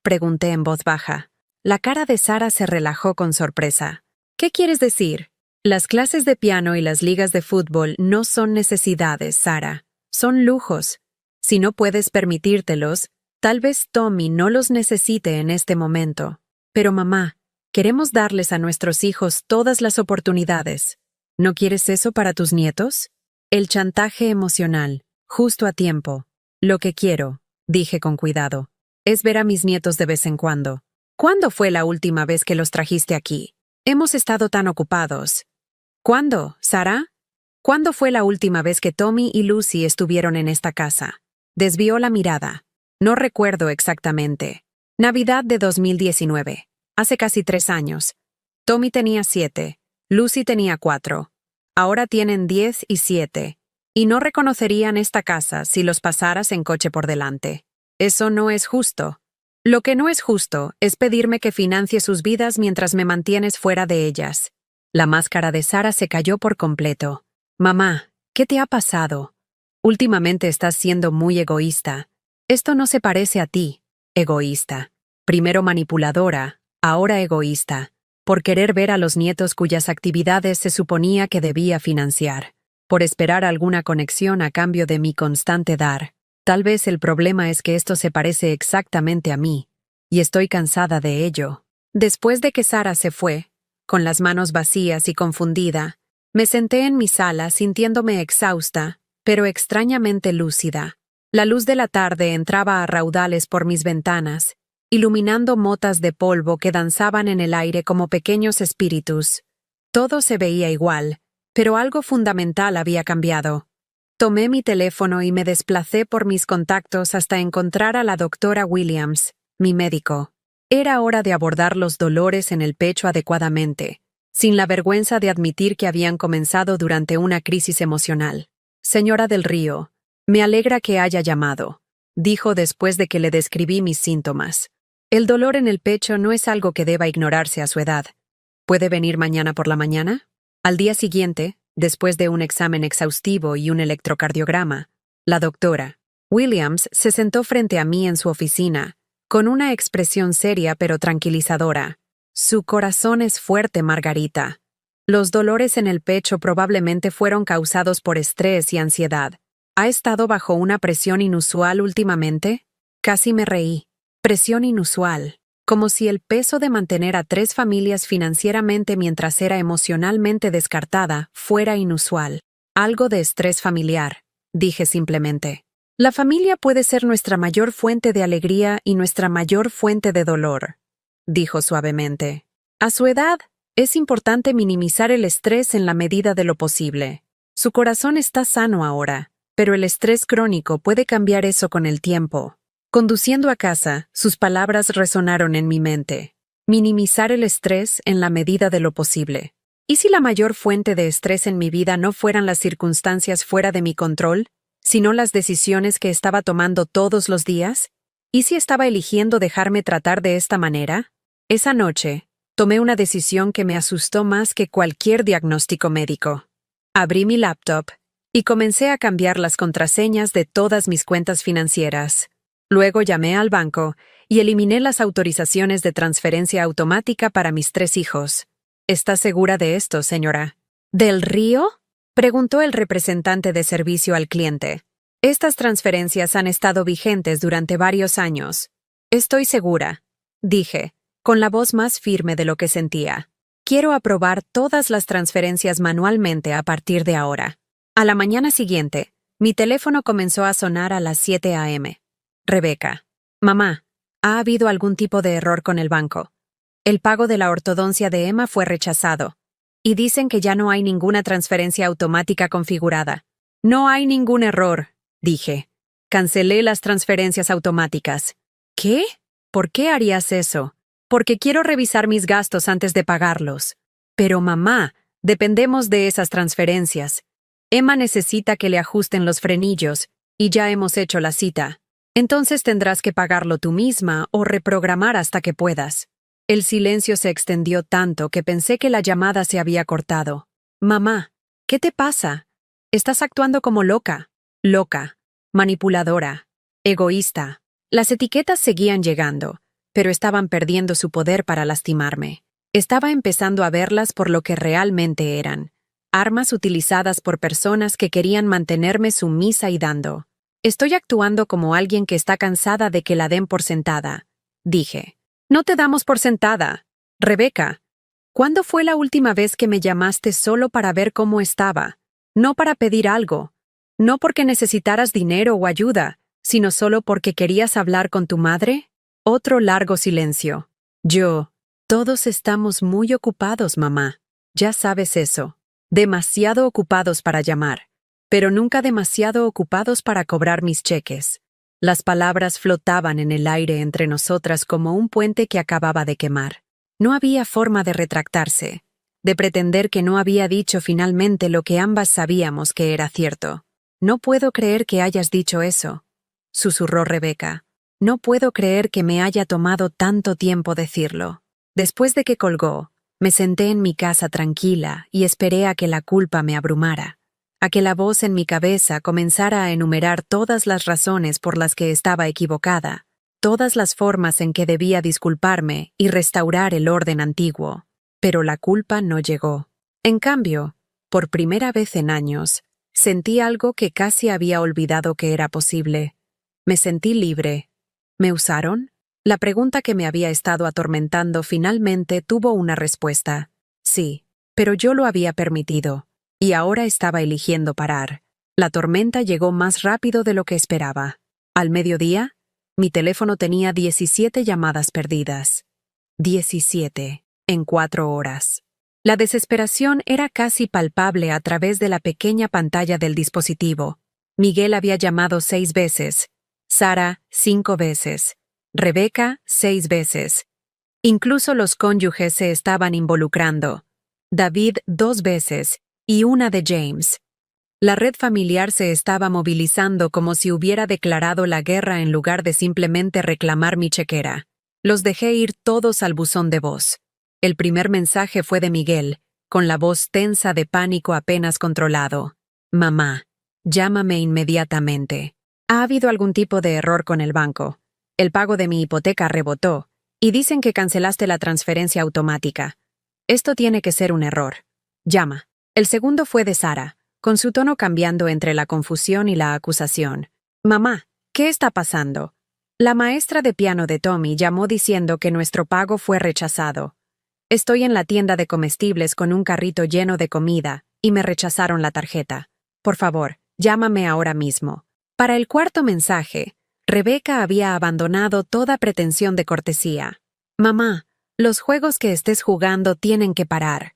Speaker 1: Pregunté en voz baja. La cara de Sara se relajó con sorpresa. ¿Qué quieres decir? Las clases de piano y las ligas de fútbol no son necesidades, Sara. Son lujos. Si no puedes permitírtelos, tal vez Tommy no los necesite en este momento. Pero mamá, queremos darles a nuestros hijos todas las oportunidades. ¿No quieres eso para tus nietos? El chantaje emocional, justo a tiempo. Lo que quiero, dije con cuidado, es ver a mis nietos de vez en cuando. ¿Cuándo fue la última vez que los trajiste aquí? Hemos estado tan ocupados. ¿Cuándo, Sara? ¿Cuándo fue la última vez que Tommy y Lucy estuvieron en esta casa? Desvió la mirada. No recuerdo exactamente. Navidad de 2019. Hace casi 3 años. Tommy tenía 7. Lucy tenía 4. Ahora tienen 10 y 7. Y no reconocerían esta casa si los pasaras en coche por delante. Eso no es justo. Lo que no es justo es pedirme que financie sus vidas mientras me mantienes fuera de ellas. La máscara de Sara se cayó por completo. Mamá, ¿qué te ha pasado? Últimamente estás siendo muy egoísta. Esto no se parece a ti. Egoísta. Primero manipuladora, ahora egoísta. Por querer ver a los nietos cuyas actividades se suponía que debía financiar. Por esperar alguna conexión a cambio de mi constante dar. Tal vez el problema es que esto se parece exactamente a mí, y estoy cansada de ello. Después de que Sara se fue, con las manos vacías y confundida, me senté en mi sala sintiéndome exhausta, pero extrañamente lúcida. La luz de la tarde entraba a raudales por mis ventanas, iluminando motas de polvo que danzaban en el aire como pequeños espíritus. Todo se veía igual, pero algo fundamental había cambiado. Tomé mi teléfono y me desplacé por mis contactos hasta encontrar a la doctora Williams, mi médico. Era hora de abordar los dolores en el pecho adecuadamente, sin la vergüenza de admitir que habían comenzado durante una crisis emocional. Señora del Río, me alegra que haya llamado, dijo después de que le describí mis síntomas. El dolor en el pecho no es algo que deba ignorarse a su edad. ¿Puede venir mañana por la mañana? Al día siguiente, después de un examen exhaustivo y un electrocardiograma, la doctora Williams se sentó frente a mí en su oficina, con una expresión seria pero tranquilizadora. Su corazón es fuerte, Margarita. Los dolores en el pecho probablemente fueron causados por estrés y ansiedad. ¿Ha estado bajo una presión inusual últimamente? Casi me reí. Presión inusual. Como si el peso de mantener a 3 familias financieramente mientras era emocionalmente descartada fuera inusual. Algo de estrés familiar, dije simplemente. La familia puede ser nuestra mayor fuente de alegría y nuestra mayor fuente de dolor, dijo suavemente. A su edad, es importante minimizar el estrés en la medida de lo posible. Su corazón está sano ahora, pero el estrés crónico puede cambiar eso con el tiempo. Conduciendo a casa, sus palabras resonaron en mi mente. Minimizar el estrés en la medida de lo posible. ¿Y si la mayor fuente de estrés en mi vida no fueran las circunstancias fuera de mi control, sino las decisiones que estaba tomando todos los días? ¿Y si estaba eligiendo dejarme tratar de esta manera? Esa noche, tomé una decisión que me asustó más que cualquier diagnóstico médico. Abrí mi laptop y comencé a cambiar las contraseñas de todas mis cuentas financieras. Luego llamé al banco y eliminé las autorizaciones de transferencia automática para mis 3 hijos. ¿Está segura de esto, señora? ¿Del Río? Preguntó el representante de servicio al cliente. Estas transferencias han estado vigentes durante varios años. Estoy segura, dije, con la voz más firme de lo que sentía. Quiero aprobar todas las transferencias manualmente a partir de ahora. A la mañana siguiente, mi teléfono comenzó a sonar a las 7 a.m. Rebeca. Mamá, ¿ha habido algún tipo de error con el banco? El pago de la ortodoncia de Emma fue rechazado. Y dicen que ya no hay ninguna transferencia automática configurada. No hay ningún error, dije. Cancelé las transferencias automáticas. ¿Qué? ¿Por qué harías eso? Porque quiero revisar mis gastos antes de pagarlos. Pero mamá, dependemos de esas transferencias. Emma necesita que le ajusten los frenillos, y ya hemos hecho la cita. Entonces tendrás que pagarlo tú misma o reprogramar hasta que puedas. El silencio se extendió tanto que pensé que la llamada se había cortado. Mamá, ¿qué te pasa? Estás actuando como loca. Loca, manipuladora, egoísta. Las etiquetas seguían llegando, pero estaban perdiendo su poder para lastimarme. Estaba empezando a verlas por lo que realmente eran. Armas utilizadas por personas que querían mantenerme sumisa y dando. Estoy actuando como alguien que está cansada de que la den por sentada, dije. No te damos por sentada. Rebeca, ¿cuándo fue la última vez que me llamaste solo para ver cómo estaba? No para pedir algo. No porque necesitaras dinero o ayuda, sino solo porque querías hablar con tu madre. Otro largo silencio. Todos estamos muy ocupados, mamá. Ya sabes eso. Demasiado ocupados para llamar. Pero nunca demasiado ocupados para cobrar mis cheques. Las palabras flotaban en el aire entre nosotras como un puente que acababa de quemar. No había forma de retractarse, de pretender que no había dicho finalmente lo que ambas sabíamos que era cierto. No puedo creer que hayas dicho eso, susurró Rebeca. No puedo creer que me haya tomado tanto tiempo decirlo. Después de que colgó, me senté en mi casa tranquila y esperé a que la culpa me abrumara. A que la voz en mi cabeza comenzara a enumerar todas las razones por las que estaba equivocada, todas las formas en que debía disculparme y restaurar el orden antiguo. Pero la culpa no llegó. En cambio, por primera vez en años, sentí algo que casi había olvidado que era posible. Me sentí libre. ¿Me usaron? La pregunta que me había estado atormentando finalmente tuvo una respuesta. Sí, pero yo lo había permitido. Y ahora estaba eligiendo parar. La tormenta llegó más rápido de lo que esperaba. Al mediodía, mi teléfono tenía 17 llamadas perdidas. 17, en 4 horas. La desesperación era casi palpable a través de la pequeña pantalla del dispositivo. Miguel había llamado 6 veces, Sara 5 veces, Rebeca 6 veces. Incluso los cónyuges se estaban involucrando. David 2 veces y una de James. La red familiar se estaba movilizando como si hubiera declarado la guerra en lugar de simplemente reclamar mi chequera. Los dejé ir todos al buzón de voz. El primer mensaje fue de Miguel, con la voz tensa de pánico apenas controlado. Mamá, llámame inmediatamente. ¿Ha habido algún tipo de error con el banco? El pago de mi hipoteca rebotó, y dicen que cancelaste la transferencia automática. Esto tiene que ser un error. Llama. El segundo fue de Sara, con su tono cambiando entre la confusión y la acusación. Mamá, ¿qué está pasando? La maestra de piano de Tommy llamó diciendo que nuestro pago fue rechazado. Estoy en la tienda de comestibles con un carrito lleno de comida, y me rechazaron la tarjeta. Por favor, llámame ahora mismo. Para el cuarto mensaje, Rebeca había abandonado toda pretensión de cortesía. Mamá, los juegos que estés jugando tienen que parar.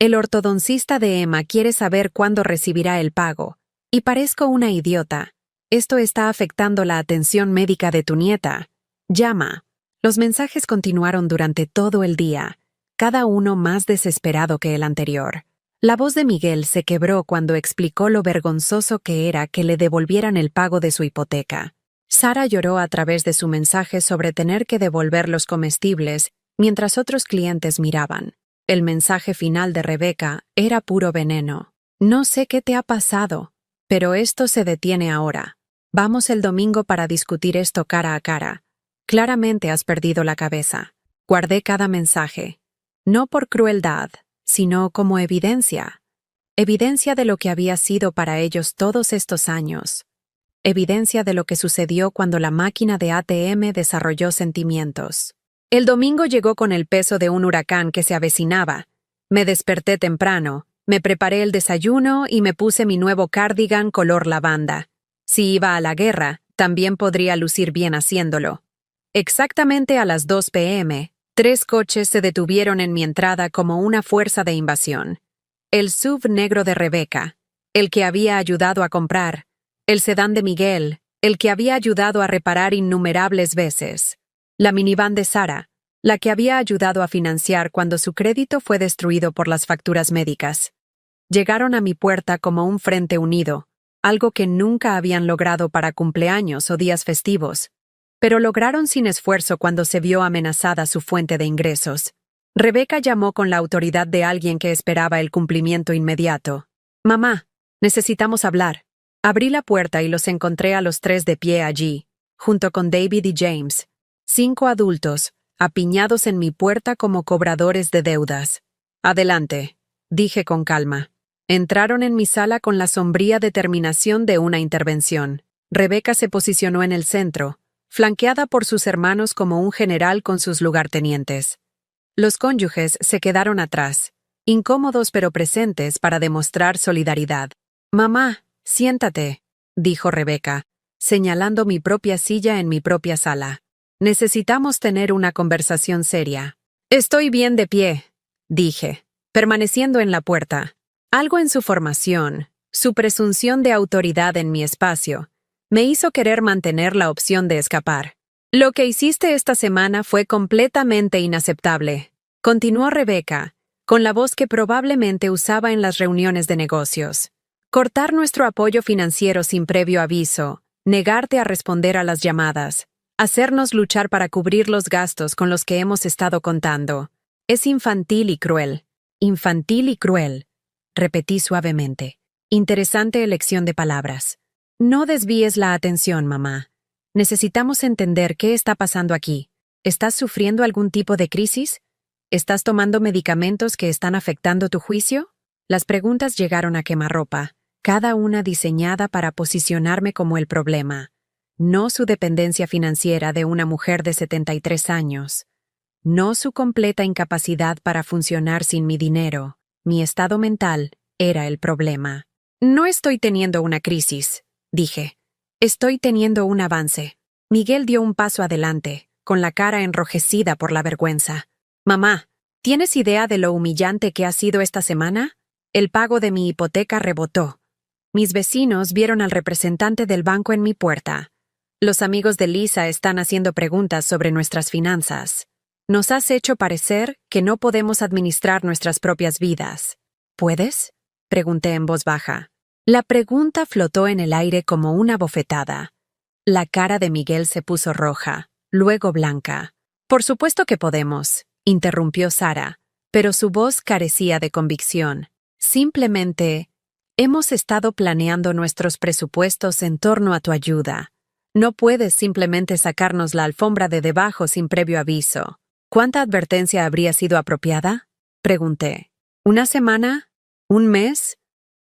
Speaker 1: El ortodoncista de Emma quiere saber cuándo recibirá el pago. Y parezco una idiota. Esto está afectando la atención médica de tu nieta. Llama. Los mensajes continuaron durante todo el día, cada uno más desesperado que el anterior. La voz de Miguel se quebró cuando explicó lo vergonzoso que era que le devolvieran el pago de su hipoteca. Sara lloró a través de su mensaje sobre tener que devolver los comestibles mientras otros clientes miraban. El mensaje final de Rebeca era puro veneno. No sé qué te ha pasado, pero esto se detiene ahora. Vamos el domingo para discutir esto cara a cara. Claramente has perdido la cabeza. Guardé cada mensaje. No por crueldad, sino como evidencia. Evidencia de lo que había sido para ellos todos estos años. Evidencia de lo que sucedió cuando la máquina de ATM desarrolló sentimientos. El domingo llegó con el peso de un huracán que se avecinaba. Me desperté temprano, me preparé el desayuno y me puse mi nuevo cardigan color lavanda. Si iba a la guerra, también podría lucir bien haciéndolo. Exactamente a las 2 p.m., 3 coches se detuvieron en mi entrada como una fuerza de invasión. El SUV negro de Rebeca, el que había ayudado a comprar, el sedán de Miguel, el que había ayudado a reparar innumerables veces, la minivan de Sara, la que había ayudado a financiar cuando su crédito fue destruido por las facturas médicas. Llegaron a mi puerta como un frente unido, algo que nunca habían logrado para cumpleaños o días festivos, pero lograron sin esfuerzo cuando se vio amenazada su fuente de ingresos. Rebeca llamó con la autoridad de alguien que esperaba el cumplimiento inmediato. Mamá, necesitamos hablar. Abrí la puerta y los encontré a los 3 de pie allí, junto con David y James. 5 adultos, apiñados en mi puerta como cobradores de deudas. Adelante, dije con calma. Entraron en mi sala con la sombría determinación de una intervención. Rebeca se posicionó en el centro, flanqueada por sus hermanos como un general con sus lugartenientes. Los cónyuges se quedaron atrás, incómodos pero presentes para demostrar solidaridad. Mamá, siéntate, dijo Rebeca, señalando mi propia silla en mi propia sala. Necesitamos tener una conversación seria. Estoy bien de pie, dije, permaneciendo en la puerta. Algo en su formación, su presunción de autoridad en mi espacio, me hizo querer mantener la opción de escapar. Lo que hiciste esta semana fue completamente inaceptable, continuó Rebeca, con la voz que probablemente usaba en las reuniones de negocios. Cortar nuestro apoyo financiero sin previo aviso, negarte a responder a las llamadas, hacernos luchar para cubrir los gastos con los que hemos estado contando. Es infantil y cruel. Infantil y cruel, repetí suavemente. Interesante elección de palabras. No desvíes la atención, mamá. Necesitamos entender qué está pasando aquí. ¿Estás sufriendo algún tipo de crisis? ¿Estás tomando medicamentos que están afectando tu juicio? Las preguntas llegaron a quemarropa, cada una diseñada para posicionarme como el problema. No su dependencia financiera de una mujer de 73 años. No su completa incapacidad para funcionar sin mi dinero. Mi estado mental era el problema. No estoy teniendo una crisis, dije. Estoy teniendo un avance. Miguel dio un paso adelante, con la cara enrojecida por la vergüenza. Mamá, ¿tienes idea de lo humillante que ha sido esta semana? El pago de mi hipoteca rebotó. Mis vecinos vieron al representante del banco en mi puerta. Los amigos de Lisa están haciendo preguntas sobre nuestras finanzas. Nos has hecho parecer que no podemos administrar nuestras propias vidas. ¿Puedes?, pregunté en voz baja. La pregunta flotó en el aire como una bofetada. La cara de Miguel se puso roja, luego blanca. Por supuesto que podemos, interrumpió Sara, pero su voz carecía de convicción. Simplemente, hemos estado planeando nuestros presupuestos en torno a tu ayuda. No puedes simplemente sacarnos la alfombra de debajo sin previo aviso. ¿Cuánta advertencia habría sido apropiada?, pregunté. ¿Una semana? ¿Un mes?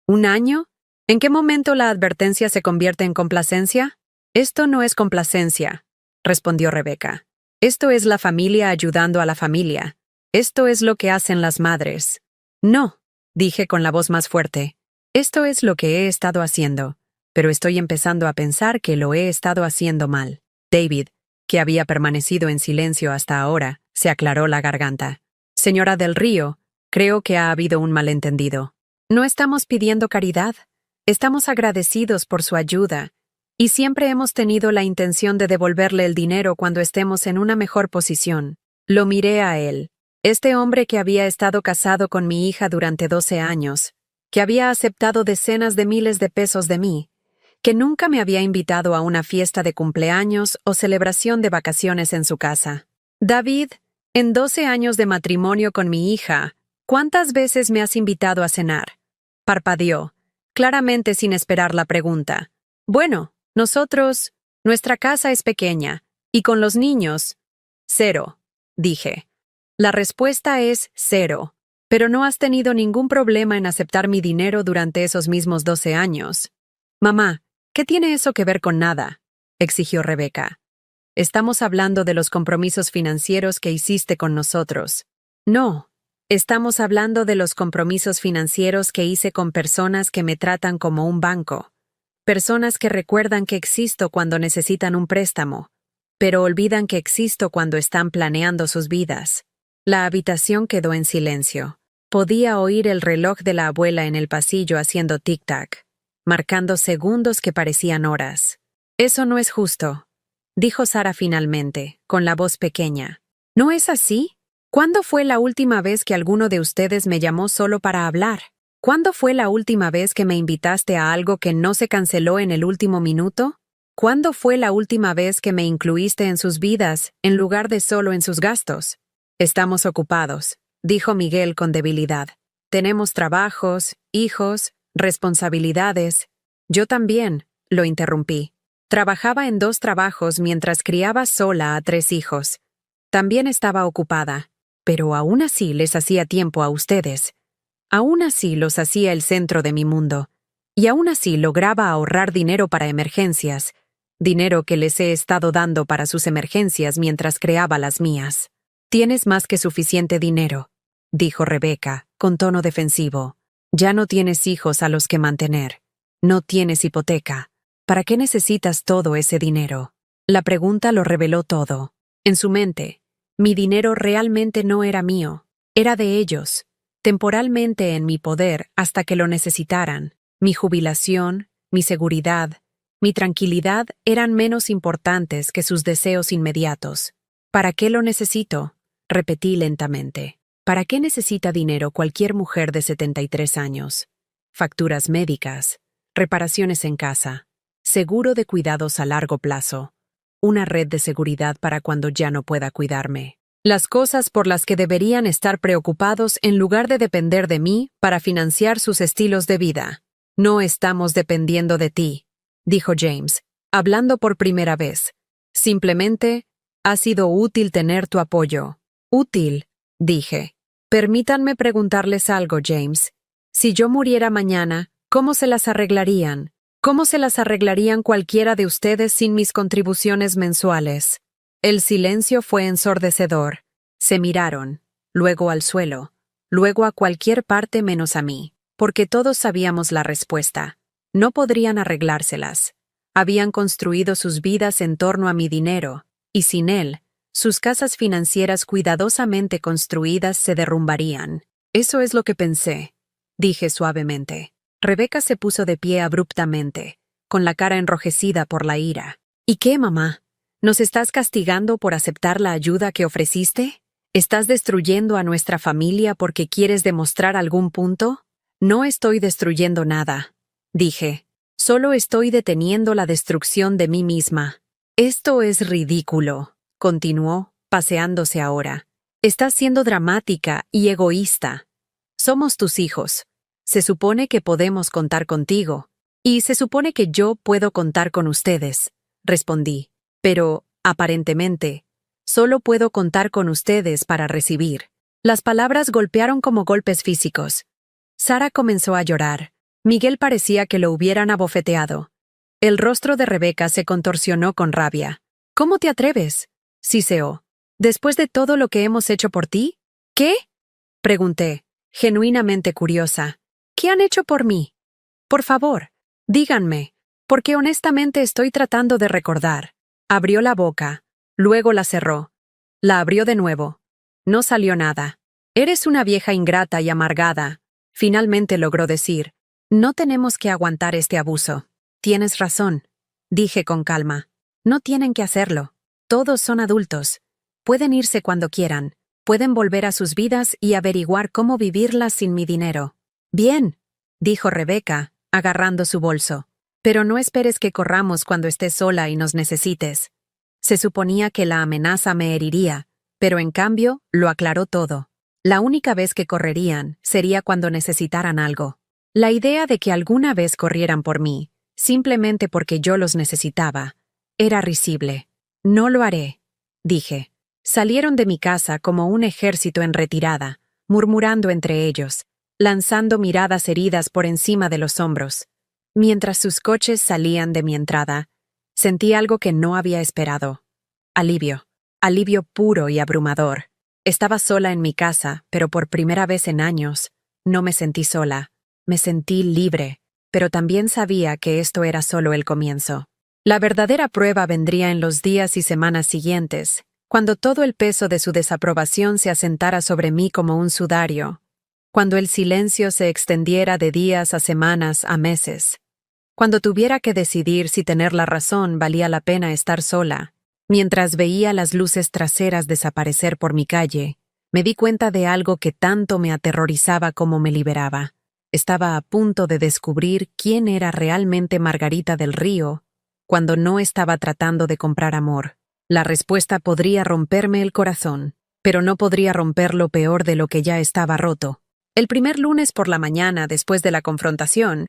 Speaker 1: ¿Un año? ¿En qué momento la advertencia se convierte en complacencia? Esto no es complacencia, respondió Rebeca. Esto es la familia ayudando a la familia. Esto es lo que hacen las madres. No, dije con la voz más fuerte. Esto es lo que he estado haciendo, pero estoy empezando a pensar que lo he estado haciendo mal. David, que había permanecido en silencio hasta ahora, se aclaró la garganta. Señora del Río, creo que ha habido un malentendido. No estamos pidiendo caridad. Estamos agradecidos por su ayuda, y siempre hemos tenido la intención de devolverle el dinero cuando estemos en una mejor posición. Lo miré a él, este hombre que había estado casado con mi hija durante 12 años, que había aceptado decenas de miles de pesos de mí, que nunca me había invitado a una fiesta de cumpleaños o celebración de vacaciones en su casa. David, en 12 años de matrimonio con mi hija, ¿cuántas veces me has invitado a cenar? Parpadeó, claramente sin esperar la pregunta. Bueno, nuestra casa es pequeña, y con los niños, 0, dije. La respuesta es 0, pero no has tenido ningún problema en aceptar mi dinero durante esos mismos 12 años. Mamá, ¿qué tiene eso que ver con nada?, exigió Rebeca. Estamos hablando de los compromisos financieros que hiciste con nosotros. No, estamos hablando de los compromisos financieros que hice con personas que me tratan como un banco. Personas que recuerdan que existo cuando necesitan un préstamo, pero olvidan que existo cuando están planeando sus vidas. La habitación quedó en silencio. Podía oír el reloj de la abuela en el pasillo haciendo tic-tac, marcando segundos que parecían horas. Eso no es justo, dijo Sara finalmente, con la voz pequeña. ¿No es así? ¿Cuándo fue la última vez que alguno de ustedes me llamó solo para hablar? ¿Cuándo fue la última vez que me invitaste a algo que no se canceló en el último minuto? ¿Cuándo fue la última vez que me incluiste en sus vidas en lugar de solo en sus gastos? Estamos ocupados, dijo Miguel con debilidad. Tenemos trabajos, hijos, responsabilidades. Yo también, lo interrumpí. Trabajaba en 2 trabajos mientras criaba sola a 3 hijos. También estaba ocupada, pero aún así les hacía tiempo a ustedes. Aún así los hacía el centro de mi mundo, y aún así lograba ahorrar dinero para emergencias, dinero que les he estado dando para sus emergencias mientras creaba las mías. Tienes más que suficiente dinero, dijo Rebeca, con tono defensivo. Ya no tienes hijos a los que mantener. No tienes hipoteca. ¿Para qué necesitas todo ese dinero? La pregunta lo reveló todo. En su mente, mi dinero realmente no era mío, era de ellos. Temporalmente en mi poder hasta que lo necesitaran. Mi jubilación, mi seguridad, mi tranquilidad eran menos importantes que sus deseos inmediatos. ¿Para qué lo necesito?, repetí lentamente. ¿Para qué necesita dinero cualquier mujer de 73 años? Facturas médicas, reparaciones en casa, seguro de cuidados a largo plazo, una red de seguridad para cuando ya no pueda cuidarme. Las cosas por las que deberían estar preocupados en lugar de depender de mí para financiar sus estilos de vida. No estamos dependiendo de ti, dijo James, hablando por primera vez. Simplemente, ha sido útil tener tu apoyo. Útil, dije. Permítanme preguntarles algo, James. Si yo muriera mañana, ¿cómo se las arreglarían? ¿Cómo se las arreglarían cualquiera de ustedes sin mis contribuciones mensuales? El silencio fue ensordecedor. Se miraron, luego al suelo, luego a cualquier parte menos a mí, porque todos sabíamos la respuesta. No podrían arreglárselas. Habían construido sus vidas en torno a mi dinero, y sin él, sus casas financieras cuidadosamente construidas se derrumbarían. Eso es lo que pensé, dije suavemente. Rebeca se puso de pie abruptamente, con la cara enrojecida por la ira. ¿Y qué, mamá? ¿Nos estás castigando por aceptar la ayuda que ofreciste? ¿Estás destruyendo a nuestra familia porque quieres demostrar algún punto? No estoy destruyendo nada, dije. Solo estoy deteniendo la destrucción de mí misma. Esto es ridículo, continuó, paseándose ahora. Estás siendo dramática y egoísta. Somos tus hijos. Se supone que podemos contar contigo. Y se supone que yo puedo contar con ustedes, respondí. Pero, aparentemente, solo puedo contar con ustedes para recibir. Las palabras golpearon como golpes físicos. Sara comenzó a llorar. Miguel parecía que lo hubieran abofeteado. El rostro de Rebeca se contorsionó con rabia. ¿Cómo te atreves? Siseó. ¿Después de todo lo que hemos hecho por ti? ¿Qué? Pregunté, genuinamente curiosa. ¿Qué han hecho por mí? Por favor, díganme, porque honestamente estoy tratando de recordar. Abrió la boca, luego la cerró. La abrió de nuevo. No salió nada. Eres una vieja ingrata y amargada. Finalmente logró decir. No tenemos que aguantar este abuso. Tienes razón, dije con calma. No tienen que hacerlo. Todos son adultos. Pueden irse cuando quieran. Pueden volver a sus vidas y averiguar cómo vivirlas sin mi dinero. Bien, dijo Rebeca, agarrando su bolso. Pero no esperes que corramos cuando estés sola y nos necesites. Se suponía que la amenaza me heriría, pero en cambio lo aclaró todo. La única vez que correrían sería cuando necesitaran algo. La idea de que alguna vez corrieran por mí, simplemente porque yo los necesitaba, era risible. No lo haré, dije. Salieron de mi casa como un ejército en retirada, murmurando entre ellos, lanzando miradas heridas por encima de los hombros. Mientras sus coches salían de mi entrada, sentí algo que no había esperado. Alivio. Alivio puro y abrumador. Estaba sola en mi casa, pero por primera vez en años, no me sentí sola. Me sentí libre, pero también sabía que esto era solo el comienzo. La verdadera prueba vendría en los días y semanas siguientes, cuando todo el peso de su desaprobación se asentara sobre mí como un sudario, cuando el silencio se extendiera de días a semanas a meses, cuando tuviera que decidir si tener la razón valía la pena estar sola. Mientras veía las luces traseras desaparecer por mi calle, me di cuenta de algo que tanto me aterrorizaba como me liberaba. Estaba a punto de descubrir quién era realmente Margarita del Río cuando no estaba tratando de comprar amor. La respuesta podría romperme el corazón, pero no podría romperlo peor de lo que ya estaba roto. El primer lunes por la mañana, después de la confrontación,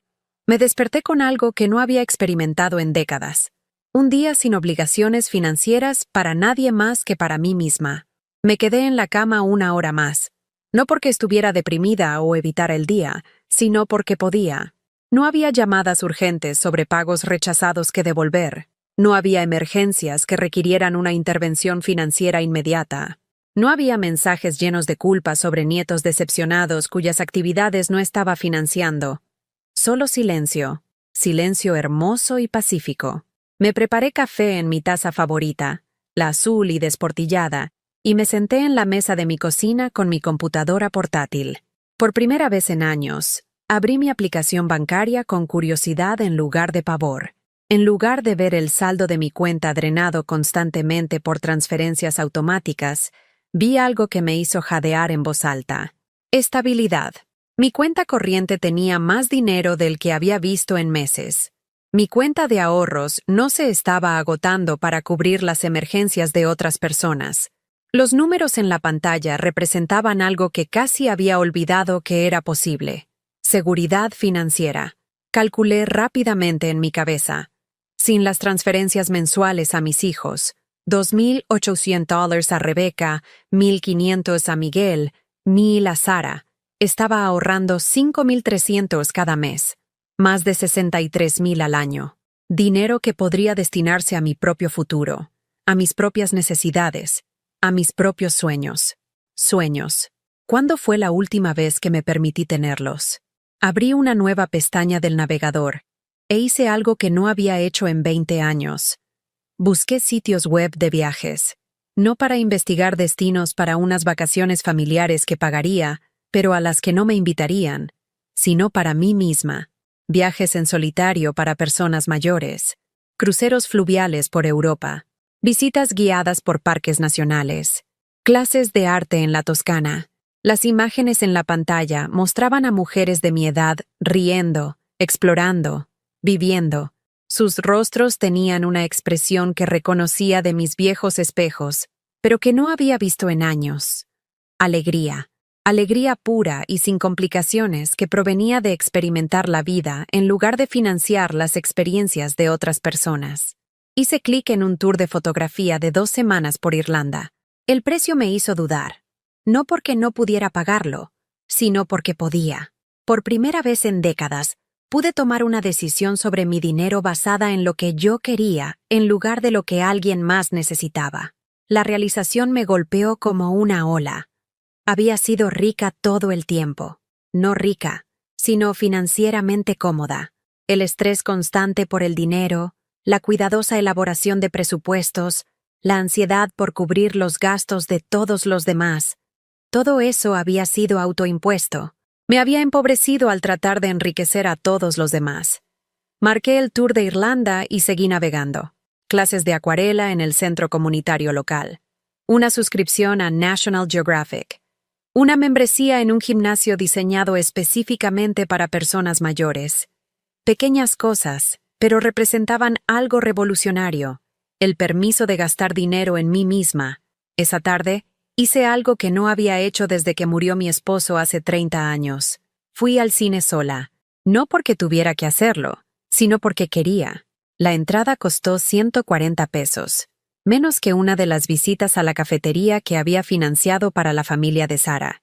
Speaker 1: me desperté con algo que no había experimentado en décadas. Un día sin obligaciones financieras para nadie más que para mí misma. Me quedé en la cama una hora más. No porque estuviera deprimida o evitara el día, sino porque podía. No había llamadas urgentes sobre pagos rechazados que devolver. No había emergencias que requirieran una intervención financiera inmediata. No había mensajes llenos de culpa sobre nietos decepcionados cuyas actividades no estaba financiando. Solo silencio. Silencio hermoso y pacífico. Me preparé café en mi taza favorita, la azul y desportillada, y me senté en la mesa de mi cocina con mi computadora portátil. Por primera vez en años, abrí mi aplicación bancaria con curiosidad en lugar de pavor. En lugar de ver el saldo de mi cuenta drenado constantemente por transferencias automáticas, vi algo que me hizo jadear en voz alta. Estabilidad. Mi cuenta corriente tenía más dinero del que había visto en meses. Mi cuenta de ahorros no se estaba agotando para cubrir las emergencias de otras personas. Los números en la pantalla representaban algo que casi había olvidado que era posible. Seguridad financiera. Calculé rápidamente en mi cabeza. Sin las transferencias mensuales a mis hijos, $2,800 a Rebeca, $1,500 a Miguel, $1,000 a Sara, estaba ahorrando $5,300 cada mes. Más de $63,000 al año. Dinero que podría destinarse a mi propio futuro, a mis propias necesidades, a mis propios sueños. Sueños. ¿Cuándo fue la última vez que me permití tenerlos? Abrí una nueva pestaña del navegador e hice algo que no había hecho en 20 años. Busqué sitios web de viajes, no para investigar destinos para unas vacaciones familiares que pagaría, pero a las que no me invitarían, sino para mí misma. viajes en solitario para personas mayores, cruceros fluviales por Europa, visitas guiadas por parques nacionales, clases de arte en la Toscana. Las imágenes en la pantalla mostraban a mujeres de mi edad riendo, explorando, viviendo. Sus rostros tenían una expresión que reconocía de mis viejos espejos, pero que no había visto en años. Alegría. Alegría pura y sin complicaciones que provenía de experimentar la vida en lugar de financiar las experiencias de otras personas. Hice clic en un tour de fotografía de 2 semanas por Irlanda. El precio me hizo dudar. No porque no pudiera pagarlo, sino porque podía. Por primera vez en décadas, pude tomar una decisión sobre mi dinero basada en lo que yo quería en lugar de lo que alguien más necesitaba. La realización me golpeó como una ola. Había sido rica todo el tiempo. No rica, sino financieramente cómoda. El estrés constante por el dinero, la cuidadosa elaboración de presupuestos, la ansiedad por cubrir los gastos de todos los demás. Todo eso había sido autoimpuesto. Me había empobrecido al tratar de enriquecer a todos los demás. Marqué el tour de Irlanda y seguí navegando. Clases de acuarela en el centro comunitario local. Una suscripción a National Geographic. Una membresía en un gimnasio diseñado específicamente para personas mayores. Pequeñas cosas, pero representaban algo revolucionario. El permiso de gastar dinero en mí misma. Esa tarde, hice algo que no había hecho desde que murió mi esposo hace 30 años. Fui al cine sola. No porque tuviera que hacerlo, sino porque quería. La entrada costó 140 pesos. Menos que una de las visitas a la cafetería que había financiado para la familia de Sara.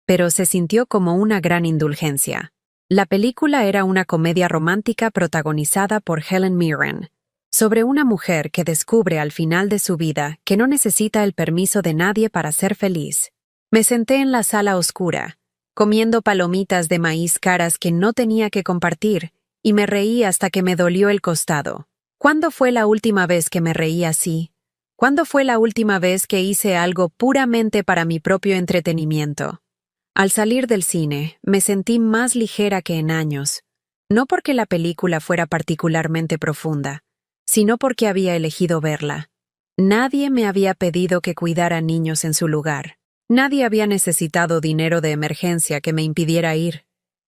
Speaker 1: Pero se sintió como una gran indulgencia. La película era una comedia romántica protagonizada por Helen Mirren, sobre una mujer que descubre al final de su vida que no necesita el permiso de nadie para ser feliz. Me senté en la sala oscura, comiendo palomitas de maíz caras que no tenía que compartir, y me reí hasta que me dolió el costado. ¿Cuándo fue la última vez que me reí así? ¿Cuándo fue la última vez que hice algo puramente para mi propio entretenimiento? Al salir del cine, me sentí más ligera que en años, no porque la película fuera particularmente profunda, sino porque había elegido verla. Nadie me había pedido que cuidara niños en su lugar. Nadie había necesitado dinero de emergencia que me impidiera ir.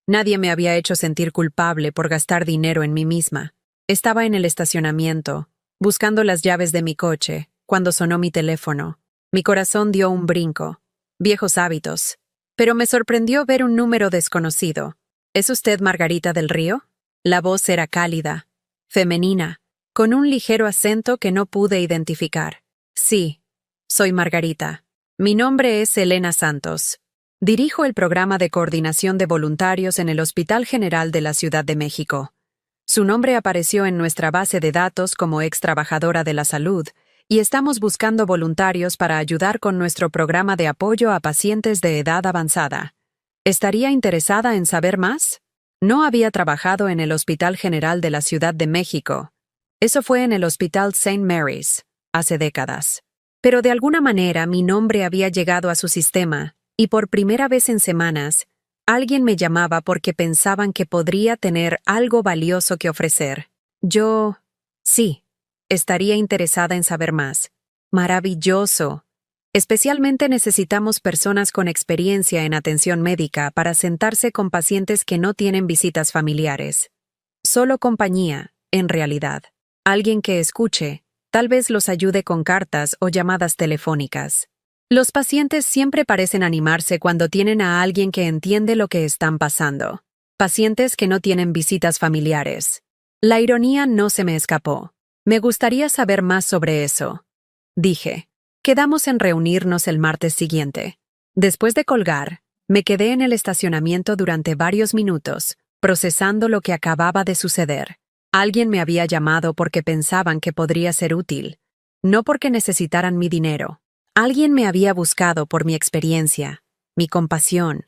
Speaker 1: Nadie me había hecho sentir culpable por gastar dinero en mí misma. Estaba en el estacionamiento, buscando las llaves de mi coche, cuando sonó mi teléfono. Mi corazón dio un brinco. Viejos hábitos. Pero me sorprendió ver un número desconocido. ¿Es usted Margarita del Río? La voz era cálida, femenina, con un ligero acento que no pude identificar. Sí, soy Margarita. Mi nombre es Elena Santos. Dirijo el programa de coordinación de voluntarios en el Hospital General de la Ciudad de México. Su nombre apareció en nuestra base de datos como ex trabajadora de la salud, y estamos buscando voluntarios para ayudar con nuestro programa de apoyo a pacientes de edad avanzada. ¿Estaría interesada en saber más? No había trabajado en el Hospital General de la Ciudad de México. Eso fue en el Hospital St. Mary's, hace décadas. Pero de alguna manera mi nombre había llegado a su sistema, y por primera vez en semanas, alguien me llamaba porque pensaban que podría tener algo valioso que ofrecer. Sí. Estaría interesada en saber más. Maravilloso. Especialmente necesitamos personas con experiencia en atención médica para sentarse con pacientes que no tienen visitas familiares. Solo compañía, en realidad. Alguien que escuche, tal vez los ayude con cartas o llamadas telefónicas. Los pacientes siempre parecen animarse cuando tienen a alguien que entiende lo que están pasando. Pacientes que no tienen visitas familiares. La ironía no se me escapó. Me gustaría saber más sobre eso. Dije. Quedamos en reunirnos el martes siguiente. Después de colgar, me quedé en el estacionamiento durante varios minutos, procesando lo que acababa de suceder. Alguien me había llamado porque pensaban que podría ser útil, no porque necesitaran mi dinero. Alguien me había buscado por mi experiencia, mi compasión,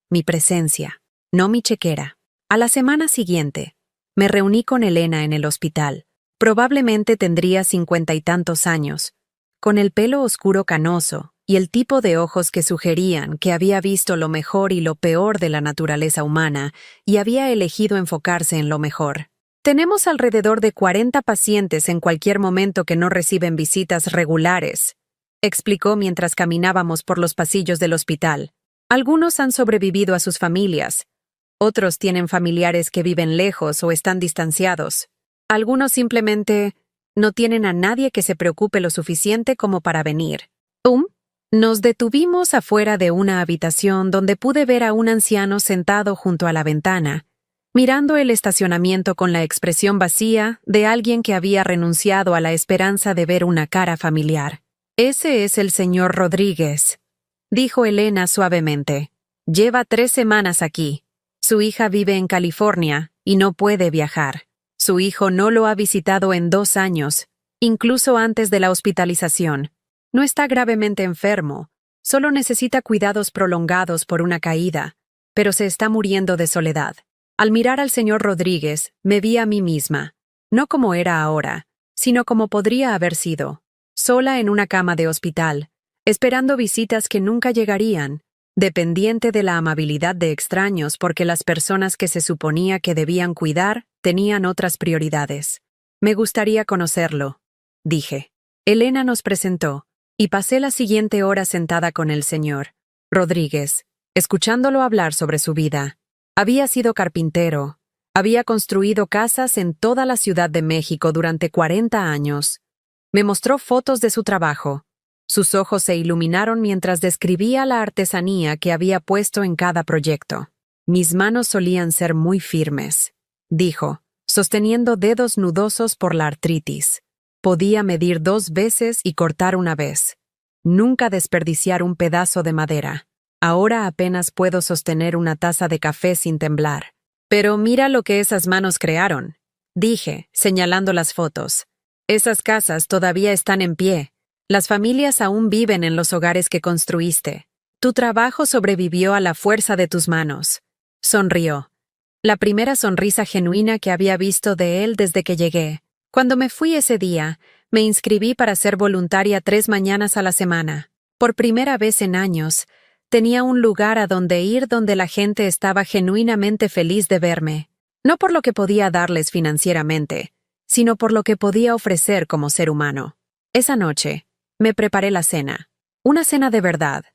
Speaker 1: mi presencia, no mi chequera. A la semana siguiente, me reuní con Elena en el hospital. Probablemente tendría 50 y tantos años, con el pelo oscuro canoso y el tipo de ojos que sugerían que había visto lo mejor y lo peor de la naturaleza humana y había elegido enfocarse en lo mejor. Tenemos alrededor de 40 pacientes en cualquier momento que no reciben visitas regulares, explicó mientras caminábamos por los pasillos del hospital. Algunos han sobrevivido a sus familias. Otros tienen familiares que viven lejos o están distanciados. Algunos simplemente no tienen a nadie que se preocupe lo suficiente como para venir. Nos detuvimos afuera de una habitación donde pude ver a un anciano sentado junto a la ventana, mirando el estacionamiento con la expresión vacía de alguien que había renunciado a la esperanza de ver una cara familiar. «Ese es el señor Rodríguez», dijo Elena suavemente. «Lleva 3 semanas aquí. Su hija vive en California y no puede viajar. Su hijo no lo ha visitado en 2 años, incluso antes de la hospitalización. No está gravemente enfermo, solo necesita cuidados prolongados por una caída, pero se está muriendo de soledad». Al mirar al señor Rodríguez, me vi a mí misma, no como era ahora, sino como podría haber sido, sola en una cama de hospital, esperando visitas que nunca llegarían, dependiente de la amabilidad de extraños porque las personas que se suponía que debían cuidar tenían otras prioridades. «Me gustaría conocerlo», dije. Elena nos presentó, y pasé la siguiente hora sentada con el señor Rodríguez, escuchándolo hablar sobre su vida. Había sido carpintero, había construido casas en toda la Ciudad de México durante 40 años. Me mostró fotos de su trabajo. Sus ojos se iluminaron mientras describía la artesanía que había puesto en cada proyecto. «Mis manos solían ser muy firmes», dijo, sosteniendo dedos nudosos por la artritis. «Podía medir 2 veces y cortar una vez. Nunca desperdiciar un pedazo de madera. Ahora apenas puedo sostener una taza de café sin temblar. Pero mira lo que esas manos crearon», dije, señalando las fotos. «Esas casas todavía están en pie. Las familias aún viven en los hogares que construiste. Tu trabajo sobrevivió a la fuerza de tus manos». Sonrió. La primera sonrisa genuina que había visto de él desde que llegué. Cuando me fui ese día, me inscribí para ser voluntaria 3 mañanas a la semana. Por primera vez en años, tenía un lugar a donde ir donde la gente estaba genuinamente feliz de verme. No por lo que podía darles financieramente, sino por lo que podía ofrecer como ser humano. Esa noche, me preparé la cena. Una cena de verdad.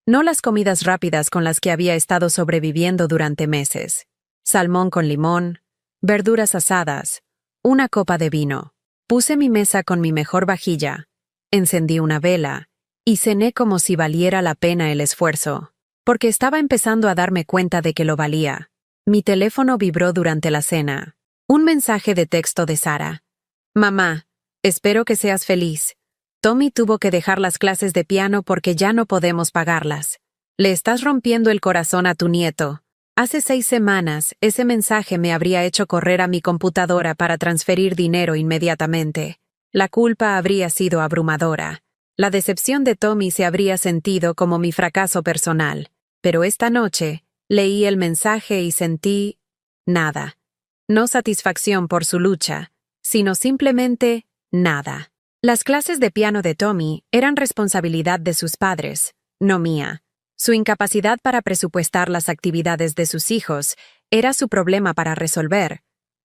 Speaker 1: No las comidas rápidas con las que había estado sobreviviendo durante meses. Salmón con limón, verduras asadas, una copa de vino. Puse mi mesa con mi mejor vajilla, encendí una vela y cené como si valiera la pena el esfuerzo, porque estaba empezando a darme cuenta de que lo valía. Mi teléfono vibró durante la cena. Un mensaje de texto de Sara. «Mamá, espero que seas feliz. Tommy tuvo que dejar las clases de piano porque ya no podemos pagarlas. Le estás rompiendo el corazón a tu nieto. Hace 6 semanas, ese mensaje me habría hecho correr a mi computadora para transferir dinero inmediatamente. La culpa habría sido abrumadora. La decepción de Tommy se habría sentido como mi fracaso personal. Pero esta noche, leí el mensaje y sentí nada. No satisfacción por su lucha, sino simplemente nada. Las clases de piano de Tommy eran responsabilidad de sus padres, no mía. Su incapacidad para presupuestar las actividades de sus hijos era su problema para resolver,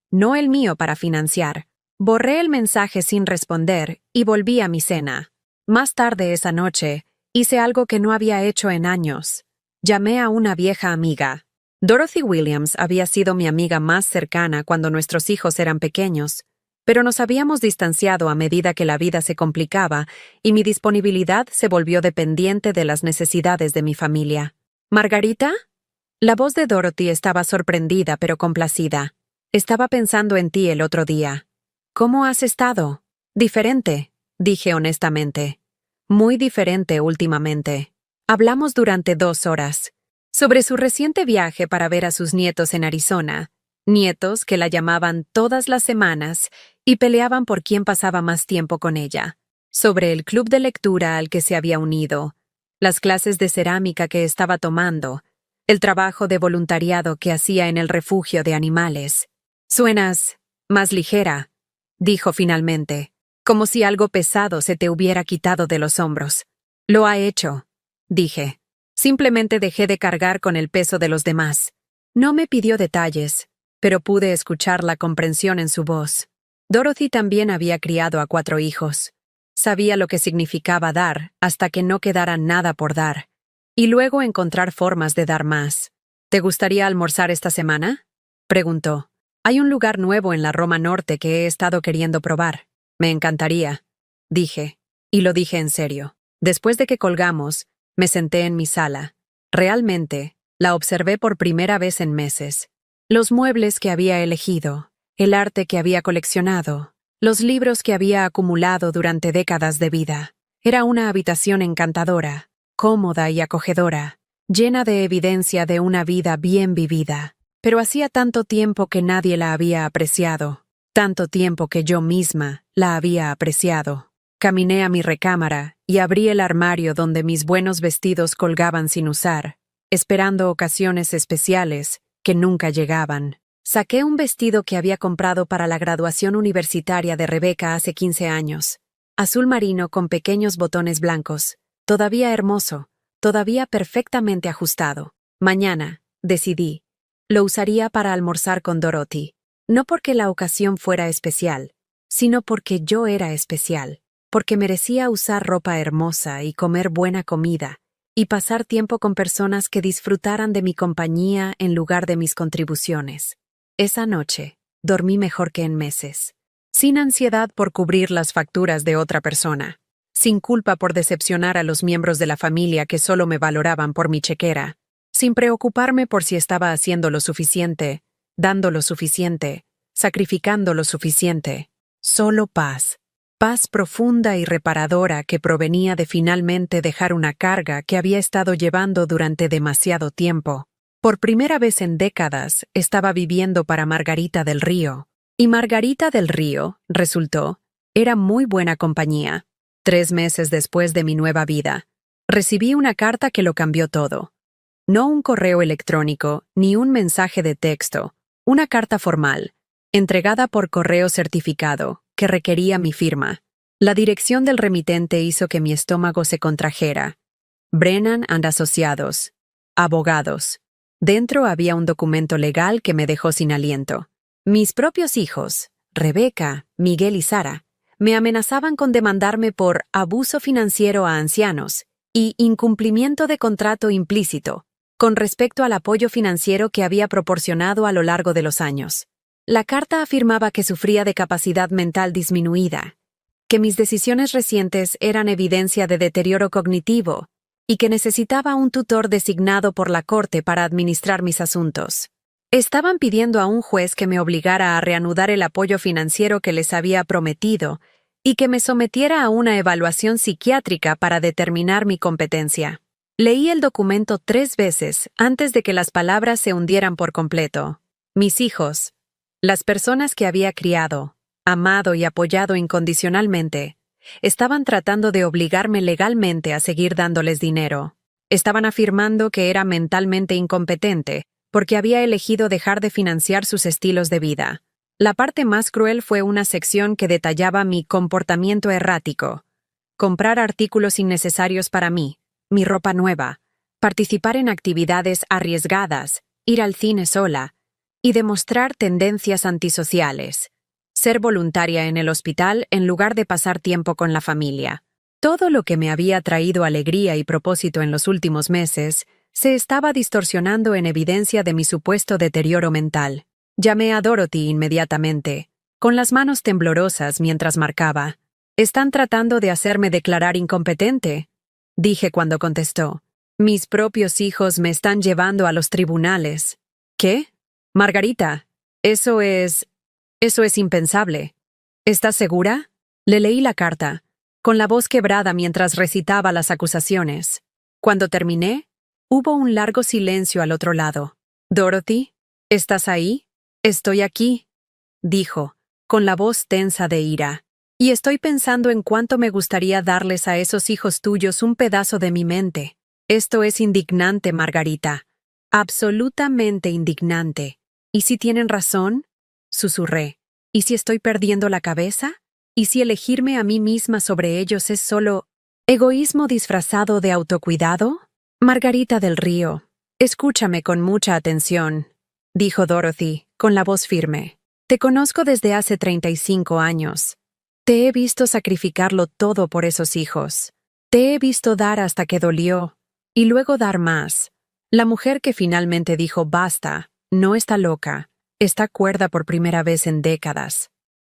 Speaker 1: no el mío para financiar. Borré el mensaje sin responder y volví a mi cena. Más tarde esa noche, hice algo que no había hecho en años. Llamé a una vieja amiga. Dorothy Williams había sido mi amiga más cercana cuando nuestros hijos eran pequeños, pero nos habíamos distanciado a medida que la vida se complicaba y mi disponibilidad se volvió dependiente de las necesidades de mi familia. «¿Margarita?» La voz de Dorothy estaba sorprendida pero complacida. «Estaba pensando en ti el otro día. ¿Cómo has estado?» «Diferente», dije honestamente. «Muy diferente últimamente». Hablamos durante 2 horas. Sobre su reciente viaje para ver a sus nietos en Arizona. Nietos que la llamaban todas las semanas y peleaban por quién pasaba más tiempo con ella. Sobre el club de lectura al que se había unido, las clases de cerámica que estaba tomando, el trabajo de voluntariado que hacía en el refugio de animales. «Suenas más ligera», dijo finalmente, como si algo pesado se te hubiera quitado de los hombros. Lo ha hecho, dije. Simplemente dejé de cargar con el peso de los demás. No me pidió detalles, pero pude escuchar la comprensión en su voz. Dorothy también había criado a 4 hijos. Sabía lo que significaba dar hasta que no quedara nada por dar, y luego encontrar formas de dar más. ¿Te gustaría almorzar esta semana?, preguntó. Hay un lugar nuevo en la Roma Norte que he estado queriendo probar. Me encantaría, dije, y lo dije en serio. Después de que colgamos, me senté en mi sala. Realmente, la observé por primera vez en meses. Los muebles que había elegido, el arte que había coleccionado, los libros que había acumulado durante décadas de vida. Era una habitación encantadora, cómoda y acogedora, llena de evidencia de una vida bien vivida. Pero hacía tanto tiempo que nadie la había apreciado, tanto tiempo que yo misma la había apreciado. Caminé a mi recámara y abrí el armario donde mis buenos vestidos colgaban sin usar, esperando ocasiones especiales que nunca llegaban. Saqué un vestido que había comprado para la graduación universitaria de Rebeca hace 15 años. Azul marino con pequeños botones blancos, todavía hermoso, todavía perfectamente ajustado. Mañana, decidí, lo usaría para almorzar con Dorothy. No porque la ocasión fuera especial, sino porque yo era especial. Porque merecía usar ropa hermosa y comer buena comida, y pasar tiempo con personas que disfrutaran de mi compañía en lugar de mis contribuciones. Esa noche, dormí mejor que en meses. Sin ansiedad por cubrir las facturas de otra persona. Sin culpa por decepcionar a los miembros de la familia que solo me valoraban por mi chequera. Sin preocuparme por si estaba haciendo lo suficiente, dando lo suficiente, sacrificando lo suficiente. Solo paz. Paz profunda y reparadora que provenía de finalmente dejar una carga que había estado llevando durante demasiado tiempo. Por primera vez en décadas, estaba viviendo para Margarita del Río. Y Margarita del Río, resultó, era muy buena compañía. 3 meses después de mi nueva vida, recibí una carta que lo cambió todo. No un correo electrónico, ni un mensaje de texto, una carta formal, entregada por correo certificado, que requería mi firma. La dirección del remitente hizo que mi estómago se contrajera. Brennan and Asociados. Abogados. Dentro había un documento legal que me dejó sin aliento. Mis propios hijos, Rebeca, Miguel y Sara, me amenazaban con demandarme por abuso financiero a ancianos y incumplimiento de contrato implícito, con respecto al apoyo financiero que había proporcionado a lo largo de los años. La carta afirmaba que sufría de capacidad mental disminuida, que mis decisiones recientes eran evidencia de deterioro cognitivo y que necesitaba un tutor designado por la corte para administrar mis asuntos. Estaban pidiendo a un juez que me obligara a reanudar el apoyo financiero que les había prometido y que me sometiera a una evaluación psiquiátrica para determinar mi competencia. Leí el documento 3 veces antes de que las palabras se hundieran por completo. Mis hijos, las personas que había criado, amado y apoyado incondicionalmente, estaban tratando de obligarme legalmente a seguir dándoles dinero. Estaban afirmando que era mentalmente incompetente porque había elegido dejar de financiar sus estilos de vida. La parte más cruel fue una sección que detallaba mi comportamiento errático. Comprar artículos innecesarios para mí, mi ropa nueva, participar en actividades arriesgadas, ir al cine sola, y demostrar tendencias antisociales. Ser voluntaria en el hospital en lugar de pasar tiempo con la familia. Todo lo que me había traído alegría y propósito en los últimos meses se estaba distorsionando en evidencia de mi supuesto deterioro mental. Llamé a Dorothy inmediatamente, con las manos temblorosas mientras marcaba. «¿Están tratando de hacerme declarar incompetente?», dije cuando contestó. «Mis propios hijos me están llevando a los tribunales». «¿Qué? Margarita, eso es impensable. ¿Estás segura?». Le leí la carta, con la voz quebrada mientras recitaba las acusaciones. Cuando terminé, hubo un largo silencio al otro lado. «Dorothy, ¿estás ahí?». «Estoy aquí», dijo, con la voz tensa de ira. «Y estoy pensando en cuánto me gustaría darles a esos hijos tuyos un pedazo de mi mente. Esto es indignante, Margarita. Absolutamente indignante. ¿Y si tienen razón?», susurré. «¿Y si estoy perdiendo la cabeza? ¿Y si elegirme a mí misma sobre ellos es solo ¿Egoísmo disfrazado de autocuidado? Margarita del Río, escúchame con mucha atención, dijo Dorothy, con la voz firme. Te conozco desde hace 35 años. Te he visto sacrificarlo todo por esos hijos. Te he visto dar hasta que dolió, y luego dar más. La mujer que finalmente dijo basta, no está loca, está cuerda por primera vez en décadas.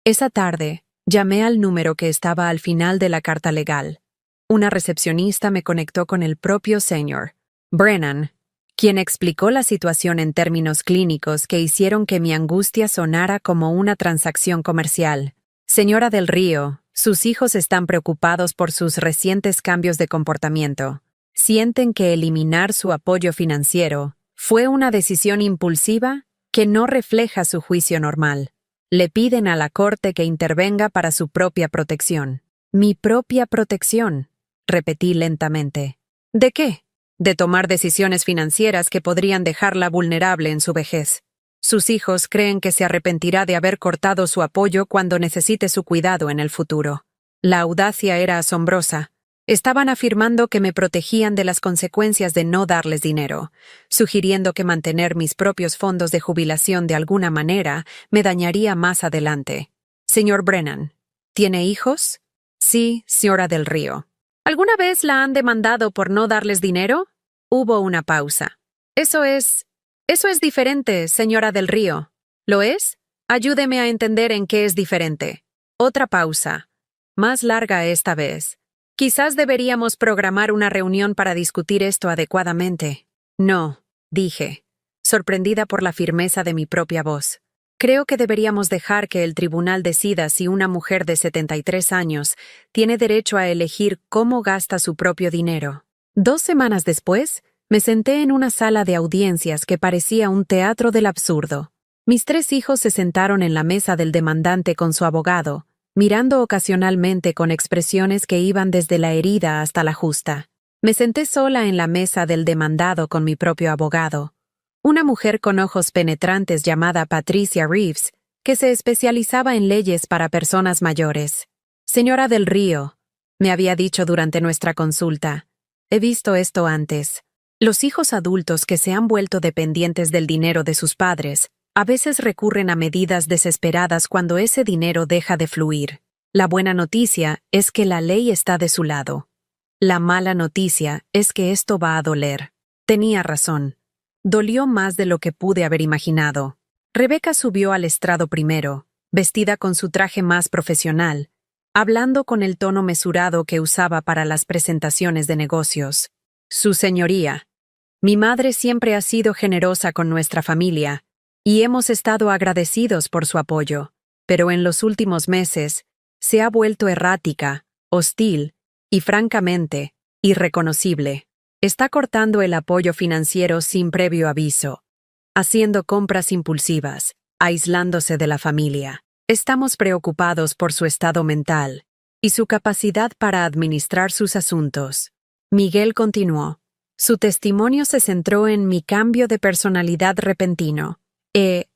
Speaker 1: Esa tarde, llamé al número que estaba al final de la carta legal. Una recepcionista me conectó con el propio señor Brennan, quien explicó la situación en términos clínicos que hicieron que mi angustia sonara como una transacción comercial. Señora del Río, sus hijos están preocupados por sus recientes cambios de comportamiento. Sienten que eliminar su apoyo financiero fue una decisión impulsiva que no refleja su juicio normal. Le piden a la corte que intervenga para su propia protección. Mi propia protección, repetí lentamente. ¿De qué? De tomar decisiones financieras que podrían dejarla vulnerable en su vejez. Sus hijos creen que se arrepentirá de haber cortado su apoyo cuando necesite su cuidado en el futuro. La audacia era asombrosa. Estaban afirmando que me protegían de las consecuencias de no darles dinero, sugiriendo que mantener mis propios fondos de jubilación de alguna manera me dañaría más adelante. Señor Brennan, ¿tiene hijos? Sí, señora del Río. ¿Alguna vez la han demandado por no darles dinero? Hubo una pausa. Eso es diferente, señora del Río. ¿Lo es? Ayúdeme a entender en qué es diferente. Otra pausa. Más larga esta vez. Quizás deberíamos programar una reunión para discutir esto adecuadamente. No, dije, sorprendida por la firmeza de mi propia voz. Creo que deberíamos dejar que el tribunal decida si una mujer de 73 años tiene derecho a elegir cómo gasta su propio dinero. 2 semanas después, me senté en una sala de audiencias que parecía un teatro del absurdo. Mis 3 hijos se sentaron en la mesa del demandante con su abogado, mirando ocasionalmente con expresiones que iban desde la herida hasta la justa. Me senté sola en la mesa del demandado con mi propio abogado, una mujer con ojos penetrantes llamada Patricia Reeves, que se especializaba en leyes para personas mayores. Señora del Río, me había dicho durante nuestra consulta, he visto esto antes. Los hijos adultos que se han vuelto dependientes del dinero de sus padres a veces recurren a medidas desesperadas cuando ese dinero deja de fluir. La buena noticia es que la ley está de su lado. La mala noticia es que esto va a doler. Tenía razón. Dolió más de lo que pude haber imaginado. Rebeca subió al estrado primero, vestida con su traje más profesional, hablando con el tono mesurado que usaba para las presentaciones de negocios. Su señoría, mi madre siempre ha sido generosa con nuestra familia, y hemos estado agradecidos por su apoyo, pero en los últimos meses se ha vuelto errática, hostil y, francamente, irreconocible. Está cortando el apoyo financiero sin previo aviso, haciendo compras impulsivas, aislándose de la familia. Estamos preocupados por su estado mental y su capacidad para administrar sus asuntos. Miguel continuó. Su testimonio se centró en mi cambio de personalidad repentino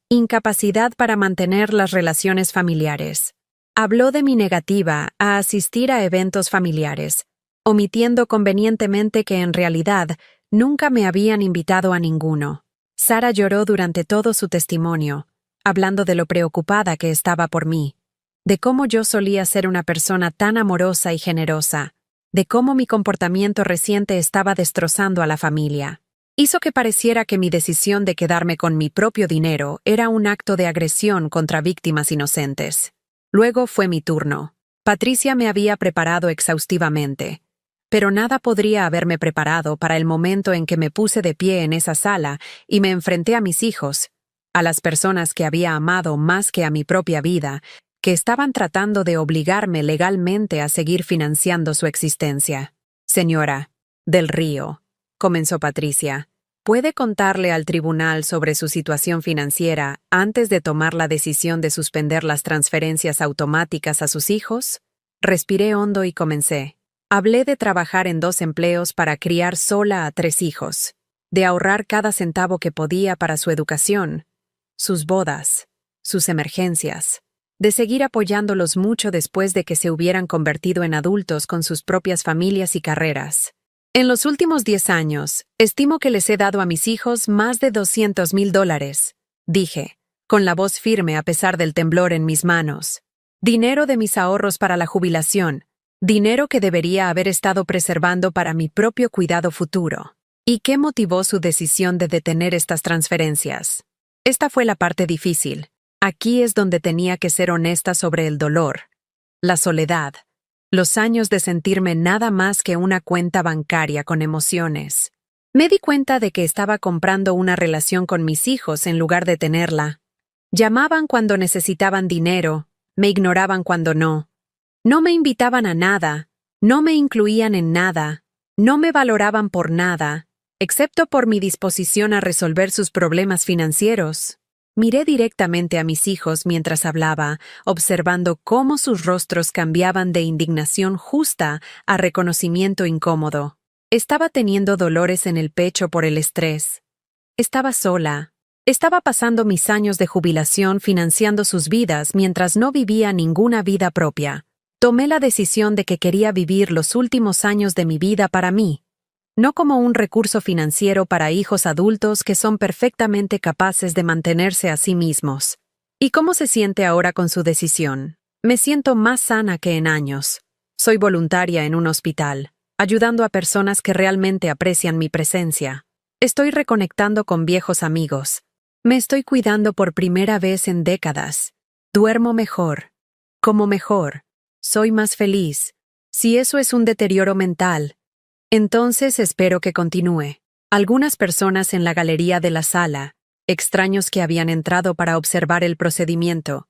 Speaker 1: incapacidad para mantener las relaciones familiares. Habló de mi negativa a asistir a eventos familiares, omitiendo convenientemente que en realidad nunca me habían invitado a ninguno. Sara lloró durante todo su testimonio, hablando de lo preocupada que estaba por mí, de cómo yo solía ser una persona tan amorosa y generosa, de cómo mi comportamiento reciente estaba destrozando a la familia. Hizo que pareciera que mi decisión de quedarme con mi propio dinero era un acto de agresión contra víctimas inocentes. Luego fue mi turno. Patricia me había preparado exhaustivamente, pero nada podría haberme preparado para el momento en que me puse de pie en esa sala y me enfrenté a mis hijos, a las personas que había amado más que a mi propia vida, que estaban tratando de obligarme legalmente a seguir financiando su existencia. Señora del Río, comenzó Patricia, ¿puede contarle al tribunal sobre su situación financiera antes de tomar la decisión de suspender las transferencias automáticas a sus hijos? Respiré hondo y comencé. Hablé de trabajar en 2 empleos para criar sola a 3 hijos, de ahorrar cada centavo que podía para su educación, sus bodas, sus emergencias. de seguir apoyándolos mucho después de que se hubieran convertido en adultos con sus propias familias y carreras. En los últimos 10 años, estimo que les he dado a mis hijos más de $200,000, dije, con la voz firme a pesar del temblor en mis manos. Dinero de mis ahorros para la jubilación, dinero que debería haber estado preservando para mi propio cuidado futuro. ¿Y qué motivó su decisión de detener estas transferencias? Esta fue la parte difícil. Aquí es donde tenía que ser honesta sobre el dolor, la soledad, los años de sentirme nada más que una cuenta bancaria con emociones. Me di cuenta de que estaba comprando una relación con mis hijos en lugar de tenerla. Llamaban cuando necesitaban dinero, me ignoraban cuando no. No me invitaban a nada, no me incluían en nada, no me valoraban por nada, excepto por mi disposición a resolver sus problemas financieros. Miré directamente a mis hijos mientras hablaba, observando cómo sus rostros cambiaban de indignación justa a reconocimiento incómodo. Estaba teniendo dolores en el pecho por el estrés. Estaba sola. Estaba pasando mis años de jubilación financiando sus vidas mientras no vivía ninguna vida propia. Tomé la decisión de que quería vivir los últimos años de mi vida para mí, no como un recurso financiero para hijos adultos que son perfectamente capaces de mantenerse a sí mismos. ¿Y cómo se siente ahora con su decisión? Me siento más sana que en años. Soy voluntaria en un hospital, ayudando a personas que realmente aprecian mi presencia. Estoy reconectando con viejos amigos. Me estoy cuidando por primera vez en décadas. Duermo mejor. Como mejor. Soy más feliz. Si eso es un deterioro mental, entonces espero que continúe. Algunas personas en la galería de la sala, extraños que habían entrado para observar el procedimiento,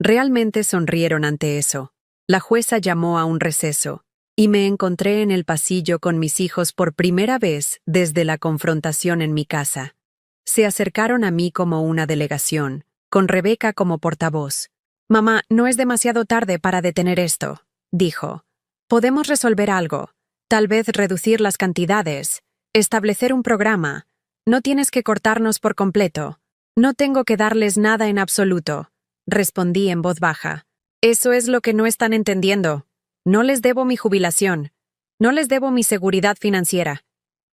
Speaker 1: realmente sonrieron ante eso. La jueza llamó a un receso, y me encontré en el pasillo con mis hijos por primera vez desde la confrontación en mi casa. Se acercaron a mí como una delegación, con Rebeca como portavoz. «Mamá, no es demasiado tarde para detener esto», dijo. «Podemos resolver algo. Tal vez reducir las cantidades, establecer un programa. No tienes que cortarnos por completo. No tengo que darles nada en absoluto», respondí en voz baja. «Eso es lo que no están entendiendo. No les debo mi jubilación. No les debo mi seguridad financiera.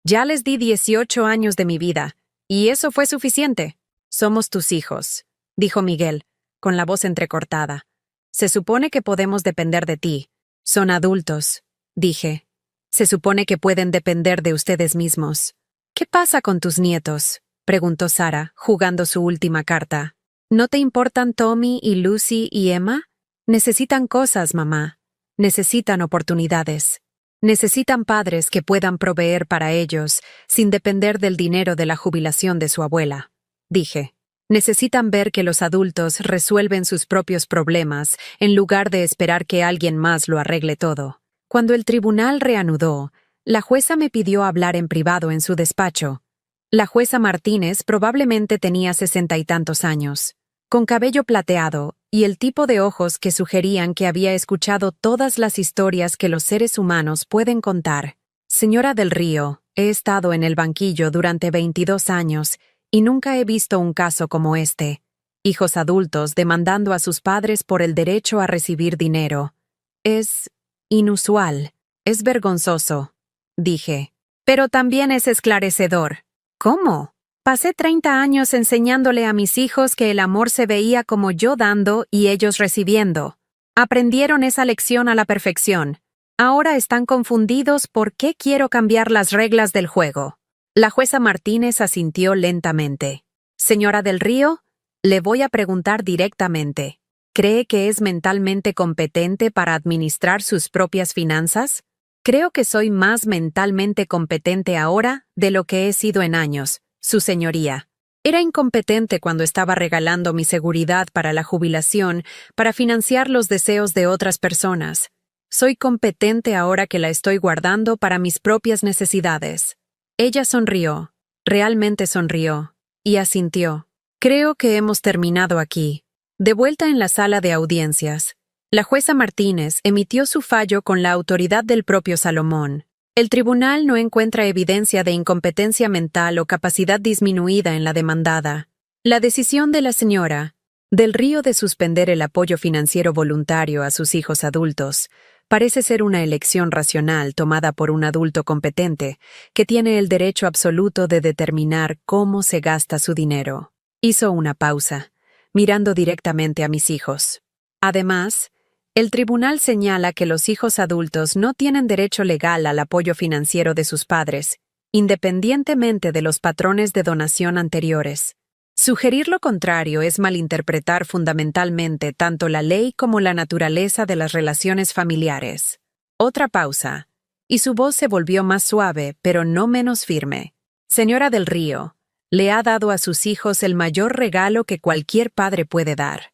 Speaker 1: Ya les di 18 años de mi vida, y eso fue suficiente». «Somos tus hijos», dijo Miguel, con la voz entrecortada. «Se supone que podemos depender de ti. Son adultos», dije. «Se supone que pueden depender de ustedes mismos». «¿Qué pasa con tus nietos?», preguntó Sara, jugando su última carta. «¿No te importan Tommy y Lucy y Emma? Necesitan cosas, mamá. Necesitan oportunidades. Necesitan padres que puedan proveer para ellos sin depender del dinero de la jubilación de su abuela», dije. «Necesitan ver que los adultos resuelven sus propios problemas en lugar de esperar que alguien más lo arregle todo». Cuando el tribunal reanudó, la jueza me pidió hablar en privado en su despacho. La jueza Martínez probablemente tenía 60 y tantos años, con cabello plateado y el tipo de ojos que sugerían que había escuchado todas las historias que los seres humanos pueden contar. «Señora del Río, he estado en el banquillo durante 22 años y nunca he visto un caso como este. Hijos adultos demandando a sus padres por el derecho a recibir dinero. Es inusual, es vergonzoso», dije. «Pero también es esclarecedor». «¿Cómo? Pasé 30 años enseñándole a mis hijos que el amor se veía como yo dando y ellos recibiendo. Aprendieron esa lección a la perfección. Ahora están confundidos por qué quiero cambiar las reglas del juego». La jueza Martínez asintió lentamente. «Señora del Río, le voy a preguntar directamente. ¿Cree que es mentalmente competente para administrar sus propias finanzas? Creo que soy más mentalmente competente ahora de lo que he sido en años, su señoría. Era incompetente cuando estaba regalando mi seguridad para la jubilación para financiar los deseos de otras personas. Soy competente ahora que la estoy guardando para mis propias necesidades». Ella sonrió, realmente sonrió, y asintió. «Creo que hemos terminado aquí». De vuelta en la sala de audiencias, la jueza Martínez emitió su fallo con la autoridad del propio Salomón. El tribunal no encuentra evidencia de incompetencia mental o capacidad disminuida en la demandada. La decisión de la señora, Del Río de suspender el apoyo financiero voluntario a sus hijos adultos parece ser una elección racional tomada por un adulto competente que tiene el derecho absoluto de determinar cómo se gasta su dinero. Hizo una pausa, mirando directamente a mis hijos. Además, el tribunal señala que los hijos adultos no tienen derecho legal al apoyo financiero de sus padres, independientemente de los patrones de donación anteriores. Sugerir lo contrario es malinterpretar fundamentalmente tanto la ley como la naturaleza de las relaciones familiares. Otra pausa, y su voz se volvió más suave, pero no menos firme. Señora del Río, le ha dado a sus hijos el mayor regalo que cualquier padre puede dar.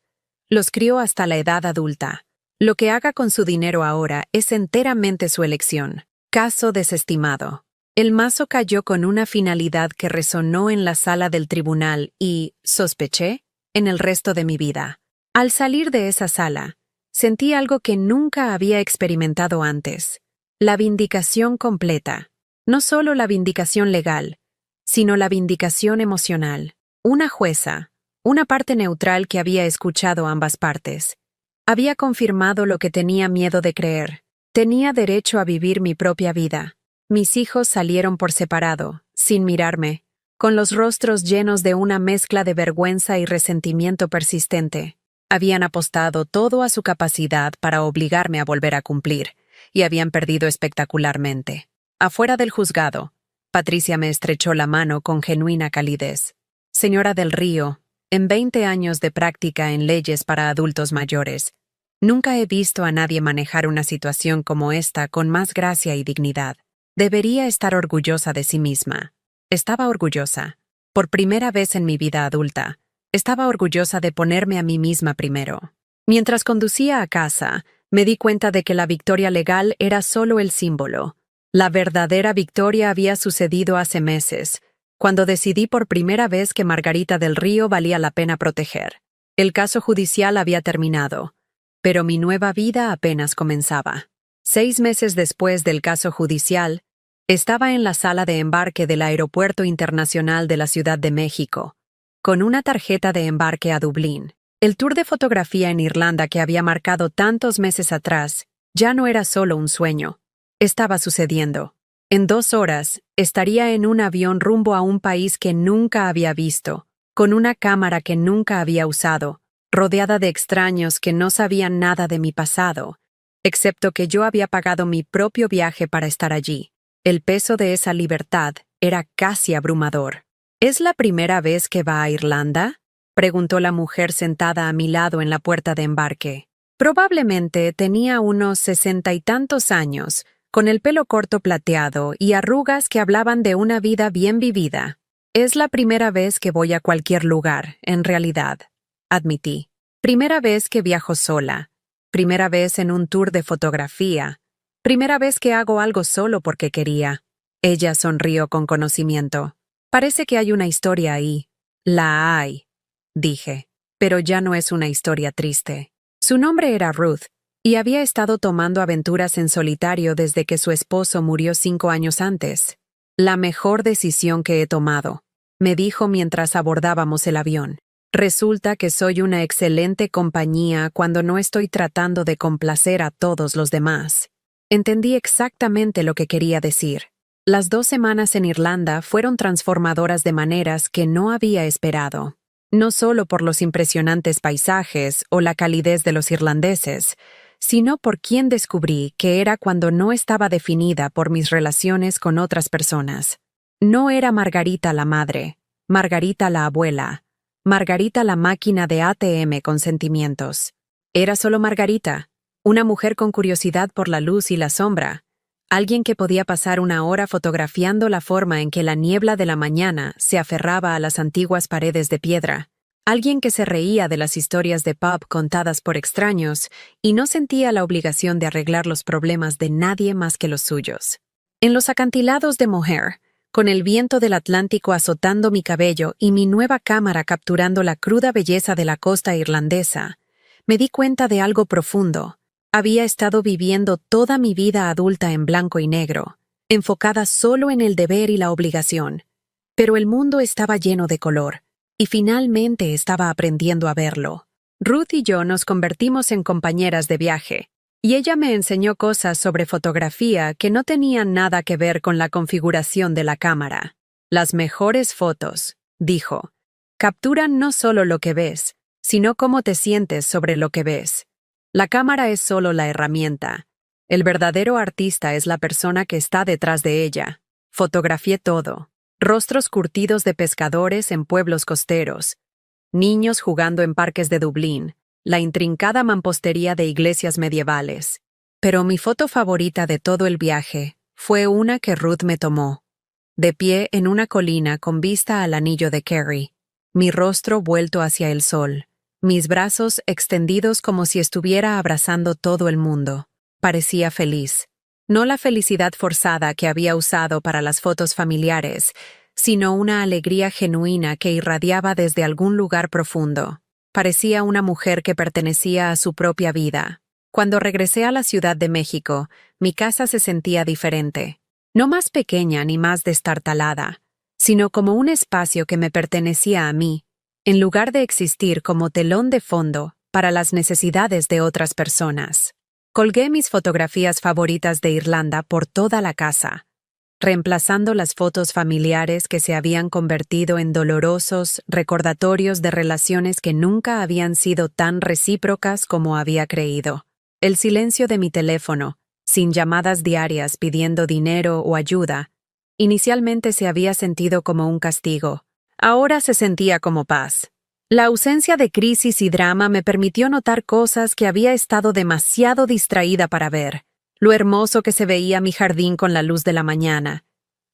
Speaker 1: Los crió hasta la edad adulta. Lo que haga con su dinero ahora es enteramente su elección. Caso desestimado. El mazo cayó con una finalidad que resonó en la sala del tribunal y, sospeché, en el resto de mi vida. Al salir de esa sala, sentí algo que nunca había experimentado antes. La vindicación completa. No solo la vindicación legal, sino la vindicación emocional. Una jueza, una parte neutral que había escuchado ambas partes, había confirmado lo que tenía miedo de creer. Tenía derecho a vivir mi propia vida. Mis hijos salieron por separado, sin mirarme, con los rostros llenos de una mezcla de vergüenza y resentimiento persistente. Habían apostado todo a su capacidad para obligarme a volver a cumplir, y habían perdido espectacularmente. Afuera del juzgado, Patricia me estrechó la mano con genuina calidez. Señora del Río, en 20 años de práctica en leyes para adultos mayores, nunca he visto a nadie manejar una situación como esta con más gracia y dignidad. Debería estar orgullosa de sí misma. Estaba orgullosa. Por primera vez en mi vida adulta, estaba orgullosa de ponerme a mí misma primero. Mientras conducía a casa, me di cuenta de que la victoria legal era solo el símbolo. La verdadera victoria había sucedido hace meses, cuando decidí por primera vez que Margarita del Río valía la pena proteger. El caso judicial había terminado, pero mi nueva vida apenas comenzaba. 6 meses después del caso judicial, estaba en la sala de embarque del Aeropuerto Internacional de la Ciudad de México, con una tarjeta de embarque a Dublín. El tour de fotografía en Irlanda que había marcado tantos meses atrás ya no era solo un sueño. Estaba sucediendo. En 2 horas, estaría en un avión rumbo a un país que nunca había visto, con una cámara que nunca había usado, rodeada de extraños que no sabían nada de mi pasado, excepto que yo había pagado mi propio viaje para estar allí. El peso de esa libertad era casi abrumador. ¿Es la primera vez que va a Irlanda?, preguntó la mujer sentada a mi lado en la puerta de embarque. Probablemente tenía unos 60 y tantos años, con el pelo corto plateado y arrugas que hablaban de una vida bien vivida. Es la primera vez que voy a cualquier lugar, en realidad, admití. Primera vez que viajo sola. Primera vez en un tour de fotografía. Primera vez que hago algo solo porque quería. Ella sonrió con conocimiento. Parece que hay una historia ahí. La hay, dije. Pero ya no es una historia triste. Su nombre era Ruth, y había estado tomando aventuras en solitario desde que su esposo murió 5 años antes. La mejor decisión que he tomado, me dijo mientras abordábamos el avión. Resulta que soy una excelente compañía cuando no estoy tratando de complacer a todos los demás. Entendí exactamente lo que quería decir. Las 2 semanas en Irlanda fueron transformadoras de maneras que no había esperado. No solo por los impresionantes paisajes o la calidez de los irlandeses, sino por quien descubrí que era cuando no estaba definida por mis relaciones con otras personas. No era Margarita la madre, Margarita la abuela, Margarita la máquina de ATM con sentimientos. Era solo Margarita, una mujer con curiosidad por la luz y la sombra, alguien que podía pasar 1 hora fotografiando la forma en que la niebla de la mañana se aferraba a las antiguas paredes de piedra, alguien que se reía de las historias de pub contadas por extraños y no sentía la obligación de arreglar los problemas de nadie más que los suyos. En los acantilados de Moher, con el viento del Atlántico azotando mi cabello y mi nueva cámara capturando la cruda belleza de la costa irlandesa, me di cuenta de algo profundo. Había estado viviendo toda mi vida adulta en blanco y negro, enfocada solo en el deber y la obligación. Pero el mundo estaba lleno de color, y finalmente estaba aprendiendo a verlo. Ruth y yo nos convertimos en compañeras de viaje, y ella me enseñó cosas sobre fotografía que no tenían nada que ver con la configuración de la cámara. Las mejores fotos, dijo, capturan no solo lo que ves, sino cómo te sientes sobre lo que ves. La cámara es solo la herramienta. El verdadero artista es la persona que está detrás de ella. Fotografié todo. Rostros curtidos de pescadores en pueblos costeros, niños jugando en parques de Dublín, la intrincada mampostería de iglesias medievales. Pero mi foto favorita de todo el viaje fue una que Ruth me tomó, de pie en una colina con vista al anillo de Kerry, mi rostro vuelto hacia el sol, mis brazos extendidos como si estuviera abrazando todo el mundo. Parecía feliz. No la felicidad forzada que había usado para las fotos familiares, sino una alegría genuina que irradiaba desde algún lugar profundo. Parecía una mujer que pertenecía a su propia vida. Cuando regresé a la Ciudad de México, mi casa se sentía diferente. No más pequeña ni más destartalada, sino como un espacio que me pertenecía a mí, en lugar de existir como telón de fondo para las necesidades de otras personas. Colgué mis fotografías favoritas de Irlanda por toda la casa, reemplazando las fotos familiares que se habían convertido en dolorosos recordatorios de relaciones que nunca habían sido tan recíprocas como había creído. El silencio de mi teléfono, sin llamadas diarias pidiendo dinero o ayuda, inicialmente se había sentido como un castigo. Ahora se sentía como paz. La ausencia de crisis y drama me permitió notar cosas que había estado demasiado distraída para ver. Lo hermoso que se veía mi jardín con la luz de la mañana.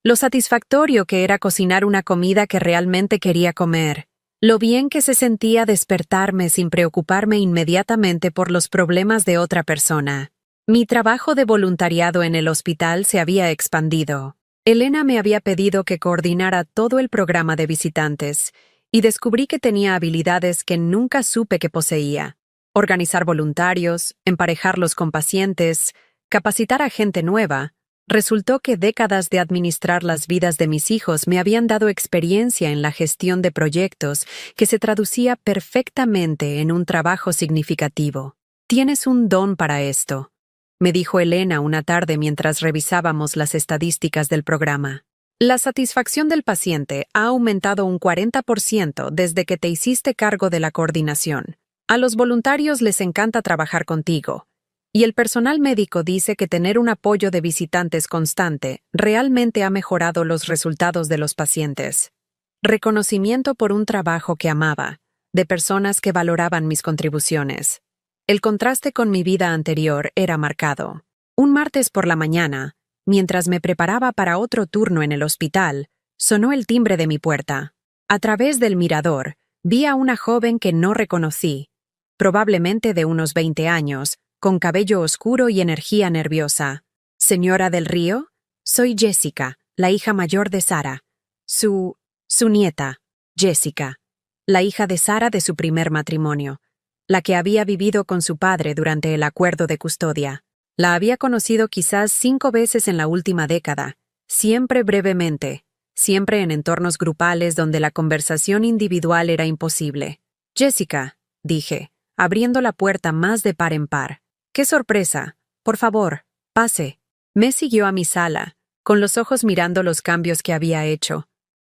Speaker 1: Lo satisfactorio que era cocinar una comida que realmente quería comer. Lo bien que se sentía despertarme sin preocuparme inmediatamente por los problemas de otra persona. Mi trabajo de voluntariado en el hospital se había expandido. Elena me había pedido que coordinara todo el programa de visitantes, y descubrí que tenía habilidades que nunca supe que poseía. Organizar voluntarios, emparejarlos con pacientes, capacitar a gente nueva. Resultó que décadas de administrar las vidas de mis hijos me habían dado experiencia en la gestión de proyectos que se traducía perfectamente en un trabajo significativo. «Tienes un don para esto», me dijo Elena una tarde mientras revisábamos las estadísticas del programa. La satisfacción del paciente ha aumentado un 40% desde que te hiciste cargo de la coordinación. A los voluntarios les encanta trabajar contigo. Y el personal médico dice que tener un apoyo de visitantes constante realmente ha mejorado los resultados de los pacientes. Reconocimiento por un trabajo que amaba, de personas que valoraban mis contribuciones. El contraste con mi vida anterior era marcado. Un martes por la mañana, mientras me preparaba para otro turno en el hospital, sonó el timbre de mi puerta. A través del mirador, vi a una joven que no reconocí, probablemente de unos 20 años, con cabello oscuro y energía nerviosa. «¿Señora del Río? Soy Jessica, la hija mayor de Sara. Su nieta, Jessica, la hija de Sara de su primer matrimonio, la que había vivido con su padre durante el acuerdo de custodia. La había conocido quizás 5 veces en la última década, siempre brevemente, siempre en entornos grupales donde la conversación individual era imposible. «Jessica», dije, abriendo la puerta más de par en par. «¡Qué sorpresa! Por favor, pase». Me siguió a mi sala, con los ojos mirando los cambios que había hecho.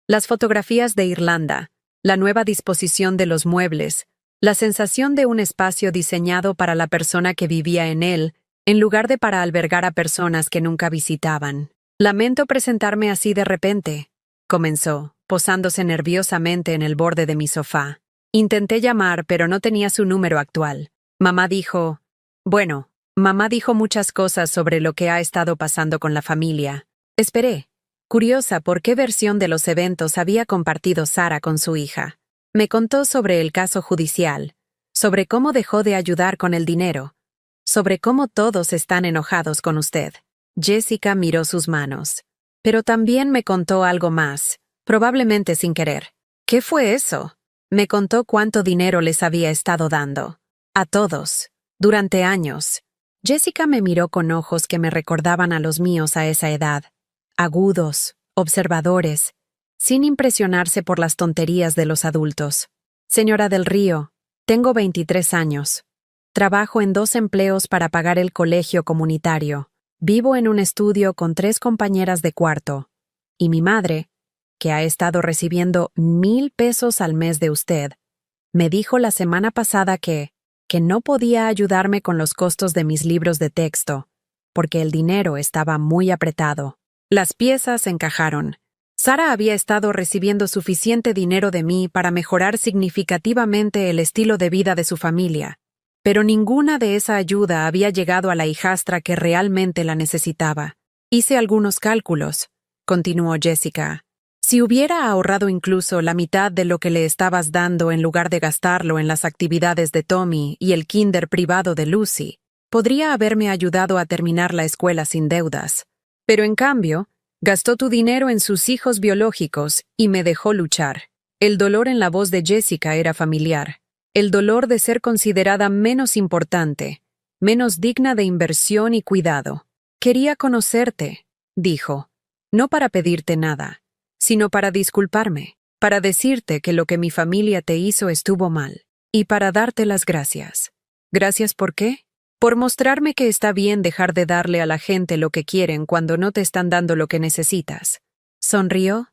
Speaker 1: Las fotografías de Irlanda, la nueva disposición de los muebles, la sensación de un espacio diseñado para la persona que vivía en él, en lugar de para albergar a personas que nunca visitaban. «Lamento presentarme así de repente», comenzó, posándose nerviosamente en el borde de mi sofá. «Intenté llamar, pero no tenía su número actual. Mamá dijo muchas cosas sobre lo que ha estado pasando con la familia. Esperé, curiosa por qué versión de los eventos había compartido Sara con su hija. Me contó sobre el caso judicial, sobre cómo dejó de ayudar con el dinero, sobre cómo todos están enojados con usted». Jessica miró sus manos. Pero también me contó algo más, probablemente sin querer. «¿Qué fue eso?» Me contó cuánto dinero les había estado dando. A todos. Durante años. Jessica me miró con ojos que me recordaban a los míos a esa edad. Agudos, observadores, sin impresionarse por las tonterías de los adultos. «Señora del Río», Tengo 23 años. Trabajo en 2 empleos para pagar el colegio comunitario. Vivo en un estudio con 3 compañeras de cuarto. Y mi madre, que ha estado recibiendo 1,000 pesos al mes de usted, me dijo la semana pasada que no podía ayudarme con los costos de mis libros de texto, porque el dinero estaba muy apretado. Las piezas encajaron. Sara había estado recibiendo suficiente dinero de mí para mejorar significativamente el estilo de vida de su familia, pero ninguna de esa ayuda había llegado a la hijastra que realmente la necesitaba. Hice algunos cálculos, continuó Jessica. Si hubiera ahorrado incluso la mitad de lo que le estabas dando en lugar de gastarlo en las actividades de Tommy y el kinder privado de Lucy, podría haberme ayudado a terminar la escuela sin deudas. Pero en cambio, gastó tu dinero en sus hijos biológicos y me dejó luchar. El dolor en la voz de Jessica era familiar. El dolor de ser considerada menos importante, menos digna de inversión y cuidado. Quería conocerte, dijo, no para pedirte nada, sino para disculparme, para decirte que lo que mi familia te hizo estuvo mal, y para darte las gracias. ¿Gracias por qué? Por mostrarme que está bien dejar de darle a la gente lo que quieren cuando no te están dando lo que necesitas. Sonrió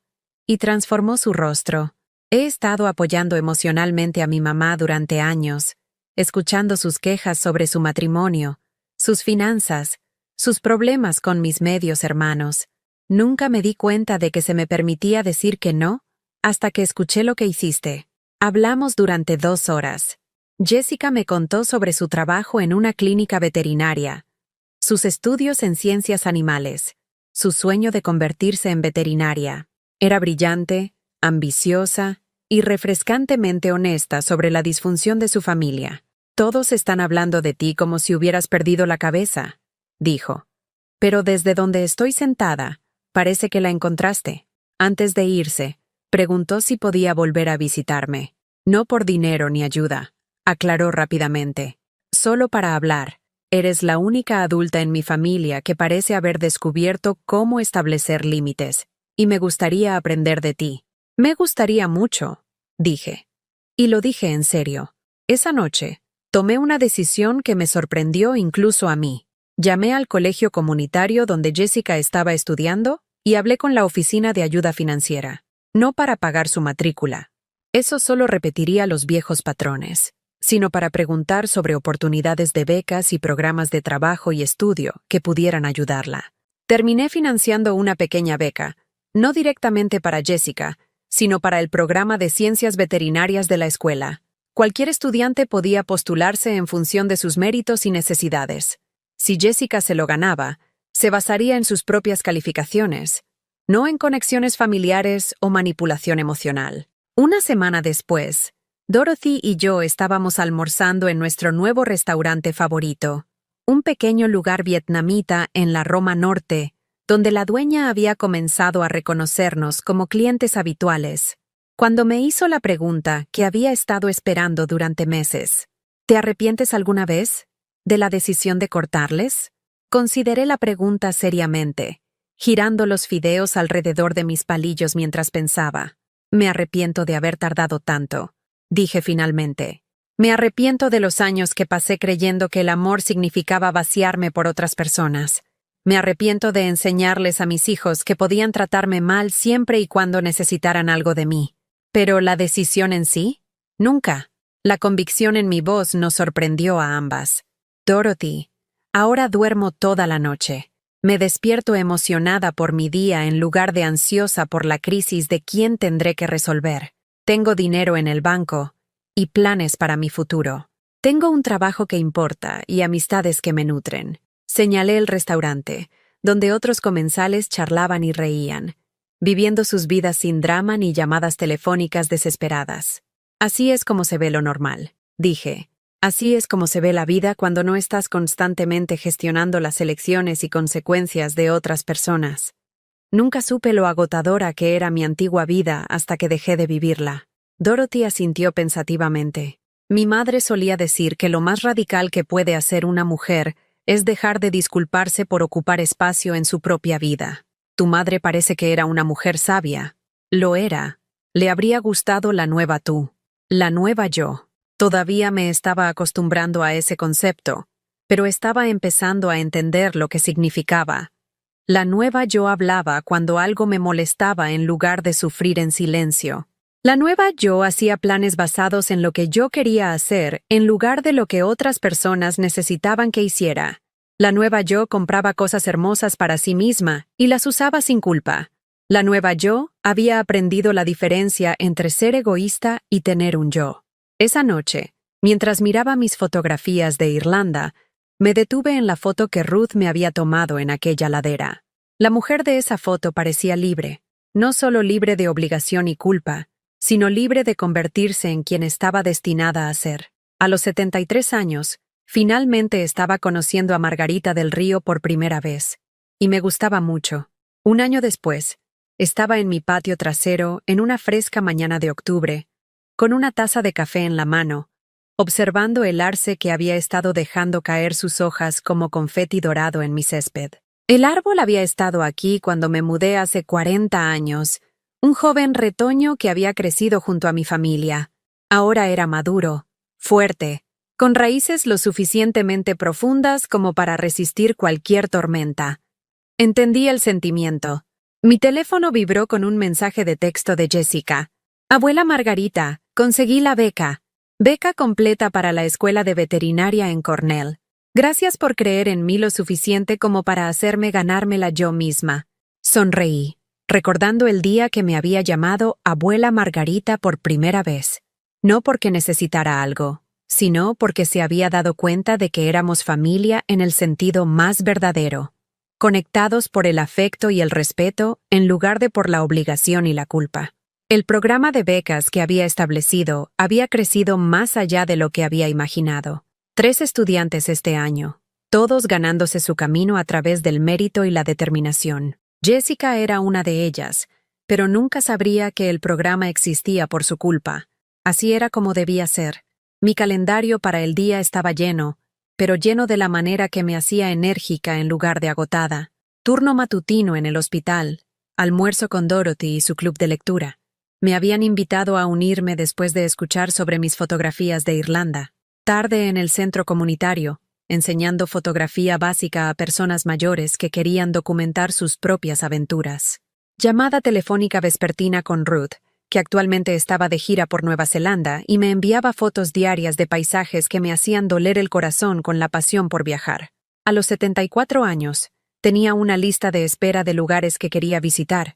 Speaker 1: y transformó su rostro. He estado apoyando emocionalmente a mi mamá durante años, escuchando sus quejas sobre su matrimonio, sus finanzas, sus problemas con mis medios hermanos. Nunca me di cuenta de que se me permitía decir que no, hasta que escuché lo que hiciste. Hablamos durante 2 horas. Jessica me contó sobre su trabajo en una clínica veterinaria, sus estudios en ciencias animales, su sueño de convertirse en veterinaria. Era brillante, ambiciosa y refrescantemente honesta sobre la disfunción de su familia. Todos están hablando de ti como si hubieras perdido la cabeza, dijo. Pero desde donde estoy sentada, parece que la encontraste. Antes de irse, preguntó si podía volver a visitarme. No por dinero ni ayuda, aclaró rápidamente. Solo para hablar. Eres la única adulta en mi familia que parece haber descubierto cómo establecer límites, y me gustaría aprender de ti. Me gustaría mucho, dije. Y lo dije en serio. Esa noche, tomé una decisión que me sorprendió incluso a mí. Llamé al colegio comunitario donde Jessica estaba estudiando y hablé con la oficina de ayuda financiera. No para pagar su matrícula. Eso solo repetiría los viejos patrones, sino para preguntar sobre oportunidades de becas y programas de trabajo y estudio que pudieran ayudarla. Terminé financiando una pequeña beca, no directamente para Jessica, sino para el programa de ciencias veterinarias de la escuela. Cualquier estudiante podía postularse en función de sus méritos y necesidades. Si Jessica se lo ganaba, se basaría en sus propias calificaciones, no en conexiones familiares o manipulación emocional. Una semana después, Dorothy y yo estábamos almorzando en nuestro nuevo restaurante favorito, un pequeño lugar vietnamita en la Roma Norte, donde la dueña había comenzado a reconocernos como clientes habituales. Cuando me hizo la pregunta que había estado esperando durante meses, ¿te arrepientes alguna vez de la decisión de cortarles? Consideré la pregunta seriamente, girando los fideos alrededor de mis palillos mientras pensaba. Me arrepiento de haber tardado tanto, dije finalmente. Me arrepiento de los años que pasé creyendo que el amor significaba vaciarme por otras personas. Me arrepiento de enseñarles a mis hijos que podían tratarme mal siempre y cuando necesitaran algo de mí. Pero la decisión en sí, nunca. La convicción en mi voz nos sorprendió a ambas. Dorothy, ahora duermo toda la noche. Me despierto emocionada por mi día en lugar de ansiosa por la crisis de quién tendré que resolver. Tengo dinero en el banco y planes para mi futuro. Tengo un trabajo que importa y amistades que me nutren. Señalé el restaurante, donde otros comensales charlaban y reían, viviendo sus vidas sin drama ni llamadas telefónicas desesperadas. Así es como se ve lo normal, dije. Así es como se ve la vida cuando no estás constantemente gestionando las elecciones y consecuencias de otras personas. Nunca supe lo agotadora que era mi antigua vida hasta que dejé de vivirla. Dorothy asintió pensativamente. Mi madre solía decir que lo más radical que puede hacer una mujer es dejar de disculparse por ocupar espacio en su propia vida. Tu madre parece que era una mujer sabia. Lo era. Le habría gustado la nueva tú. La nueva yo. Todavía me estaba acostumbrando a ese concepto, pero estaba empezando a entender lo que significaba. La nueva yo hablaba cuando algo me molestaba en lugar de sufrir en silencio. La nueva yo hacía planes basados en lo que yo quería hacer en lugar de lo que otras personas necesitaban que hiciera. La nueva yo compraba cosas hermosas para sí misma y las usaba sin culpa. La nueva yo había aprendido la diferencia entre ser egoísta y tener un yo. Esa noche, mientras miraba mis fotografías de Irlanda, me detuve en la foto que Ruth me había tomado en aquella ladera. La mujer de esa foto parecía libre, no solo libre de obligación y culpa, sino libre de convertirse en quien estaba destinada a ser. A los 73 años, finalmente estaba conociendo a Margarita del Río por primera vez, y me gustaba mucho. Un año después, estaba en mi patio trasero en una fresca mañana de octubre, con una taza de café en la mano, observando el arce que había estado dejando caer sus hojas como confeti dorado en mi césped. El árbol había estado aquí cuando me mudé hace 40 años, un joven retoño que había crecido junto a mi familia. Ahora era maduro, fuerte, con raíces lo suficientemente profundas como para resistir cualquier tormenta. Entendí el sentimiento. Mi teléfono vibró con un mensaje de texto de Jessica. Abuela Margarita, conseguí la beca. Beca completa para la escuela de veterinaria en Cornell. Gracias por creer en mí lo suficiente como para hacerme ganármela yo misma. Sonreí, recordando el día que me había llamado Abuela Margarita por primera vez. No porque necesitara algo, sino porque se había dado cuenta de que éramos familia en el sentido más verdadero, conectados por el afecto y el respeto en lugar de por la obligación y la culpa. El programa de becas que había establecido había crecido más allá de lo que había imaginado. 3 estudiantes este año, todos ganándose su camino a través del mérito y la determinación. Jessica era una de ellas, pero nunca sabría que el programa existía por su culpa. Así era como debía ser. Mi calendario para el día estaba lleno, pero lleno de la manera que me hacía enérgica en lugar de agotada. Turno matutino en el hospital, almuerzo con Dorothy y su club de lectura. Me habían invitado a unirme después de escuchar sobre mis fotografías de Irlanda. Tarde en el centro comunitario, enseñando fotografía básica a personas mayores que querían documentar sus propias aventuras. Llamada telefónica vespertina con Ruth, que actualmente estaba de gira por Nueva Zelanda y me enviaba fotos diarias de paisajes que me hacían doler el corazón con la pasión por viajar. A los 74 años, tenía una lista de espera de lugares que quería visitar,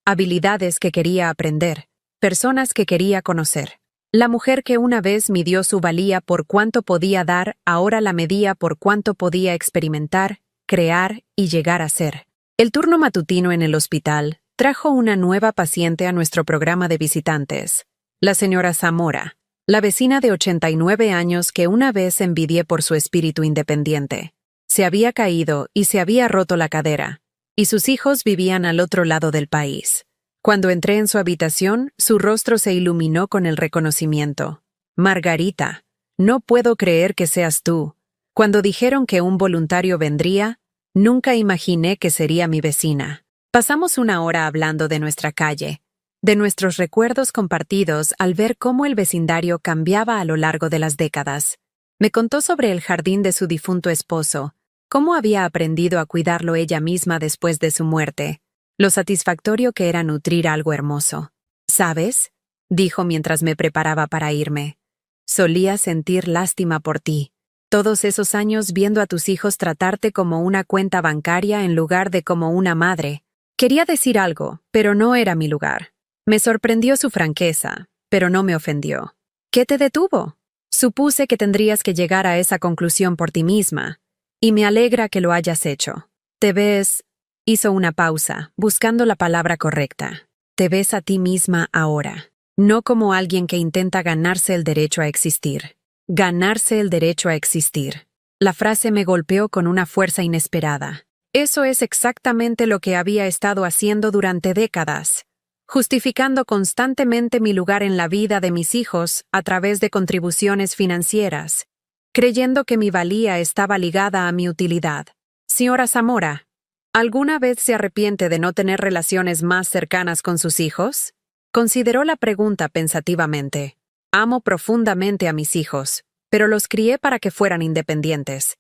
Speaker 1: habilidades que quería aprender, personas que quería conocer. La mujer que una vez midió su valía por cuánto podía dar, ahora la medía por cuánto podía experimentar, crear y llegar a ser. El turno matutino en el hospital trajo una nueva paciente a nuestro programa de visitantes, la señora Zamora, la vecina de 89 años que una vez envidié por su espíritu independiente. Se había caído y se había roto la cadera, y sus hijos vivían al otro lado del país. Cuando entré en su habitación, su rostro se iluminó con el reconocimiento. Margarita, no puedo creer que seas tú. Cuando dijeron que un voluntario vendría, nunca imaginé que sería mi vecina. Pasamos una hora hablando de nuestra calle, de nuestros recuerdos compartidos al ver cómo el vecindario cambiaba a lo largo de las décadas. Me contó sobre el jardín de su difunto esposo, cómo había aprendido a cuidarlo ella misma después de su muerte, lo satisfactorio que era nutrir algo hermoso. ¿Sabes?, dijo mientras me preparaba para irme. Solía sentir lástima por ti. Todos esos años viendo a tus hijos tratarte como una cuenta bancaria en lugar de como una madre. Quería decir algo, pero no era mi lugar. Me sorprendió su franqueza, pero no me ofendió. ¿Qué te detuvo? Supuse que tendrías que llegar a esa conclusión por ti misma, y me alegra que lo hayas hecho. Te ves... Hizo una pausa, buscando la palabra correcta. Te ves a ti misma ahora, no como alguien que intenta ganarse el derecho a existir. Ganarse el derecho a existir. La frase me golpeó con una fuerza inesperada. Eso es exactamente lo que había estado haciendo durante décadas, justificando constantemente mi lugar en la vida de mis hijos a través de contribuciones financieras, creyendo que mi valía estaba ligada a mi utilidad. Señora Zamora, ¿alguna vez se arrepiente de no tener relaciones más cercanas con sus hijos? Consideró la pregunta pensativamente. Amo profundamente a mis hijos, pero los crié para que fueran independientes.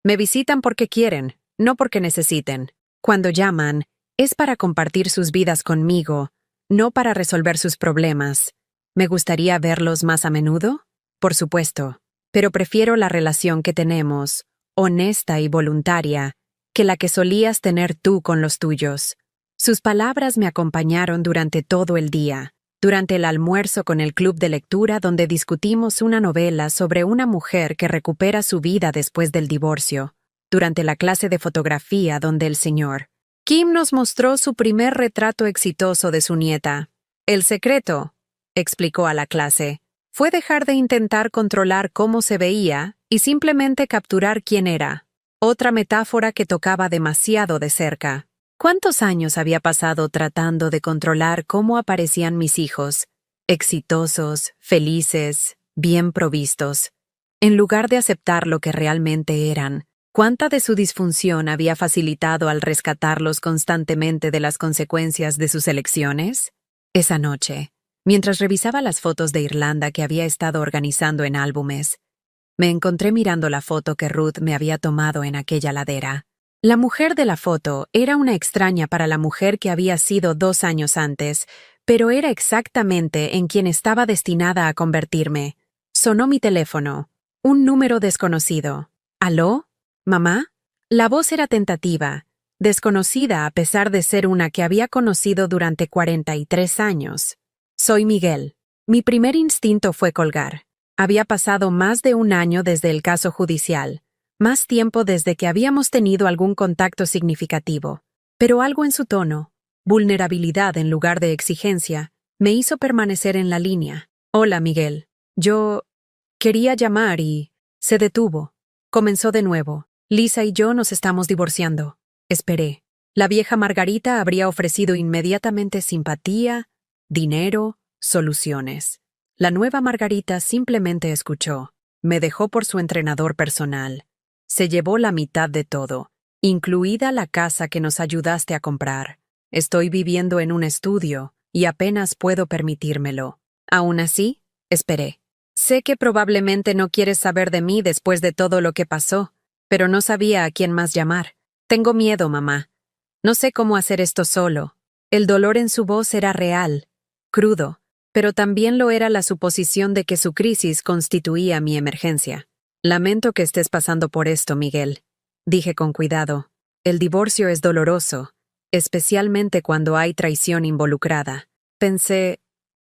Speaker 1: Me visitan porque quieren, no porque necesiten. Cuando llaman, es para compartir sus vidas conmigo, no para resolver sus problemas. ¿Me gustaría verlos más a menudo? Por supuesto, pero prefiero la relación que tenemos, honesta y voluntaria, que la que solías tener tú con los tuyos. Sus palabras me acompañaron durante todo el día, durante el almuerzo con el club de lectura donde discutimos una novela sobre una mujer que recupera su vida después del divorcio, durante la clase de fotografía donde el señor Kim nos mostró su primer retrato exitoso de su nieta. El secreto, explicó a la clase, fue dejar de intentar controlar cómo se veía y simplemente capturar quién era. Otra metáfora que tocaba demasiado de cerca. ¿Cuántos años había pasado tratando de controlar cómo aparecían mis hijos? Exitosos, felices, bien provistos. En lugar de aceptar lo que realmente eran, ¿cuánta de su disfunción había facilitado al rescatarlos constantemente de las consecuencias de sus elecciones? Esa noche, mientras revisaba las fotos de Irlanda que había estado organizando en álbumes, me encontré mirando la foto que Ruth me había tomado en aquella ladera. La mujer de la foto era una extraña para la mujer que había sido 2 años antes, pero era exactamente en quien estaba destinada a convertirme. Sonó mi teléfono. Un número desconocido. ¿Aló? ¿Mamá? La voz era tentativa, desconocida a pesar de ser una que había conocido durante 43 años. Soy Miguel. Mi primer instinto fue colgar. Había pasado más de 1 año desde el caso judicial. Más tiempo desde que habíamos tenido algún contacto significativo, pero algo en su tono, vulnerabilidad en lugar de exigencia, me hizo permanecer en la línea. Hola, Miguel. Yo quería llamar y se detuvo. Comenzó de nuevo. Lisa y yo nos estamos divorciando. Esperé. La vieja Margarita habría ofrecido inmediatamente simpatía, dinero, soluciones. La nueva Margarita simplemente escuchó. Me dejó por su entrenador personal. Se llevó la mitad de todo, incluida la casa que nos ayudaste a comprar. Estoy viviendo en un estudio y apenas puedo permitírmelo. Aún así, esperé. Sé que probablemente no quieres saber de mí después de todo lo que pasó, pero no sabía a quién más llamar. Tengo miedo, mamá. No sé cómo hacer esto solo. El dolor en su voz era real, crudo, pero también lo era la suposición de que su crisis constituía mi emergencia. Lamento que estés pasando por esto, Miguel, dije con cuidado. El divorcio es doloroso, especialmente cuando hay traición involucrada.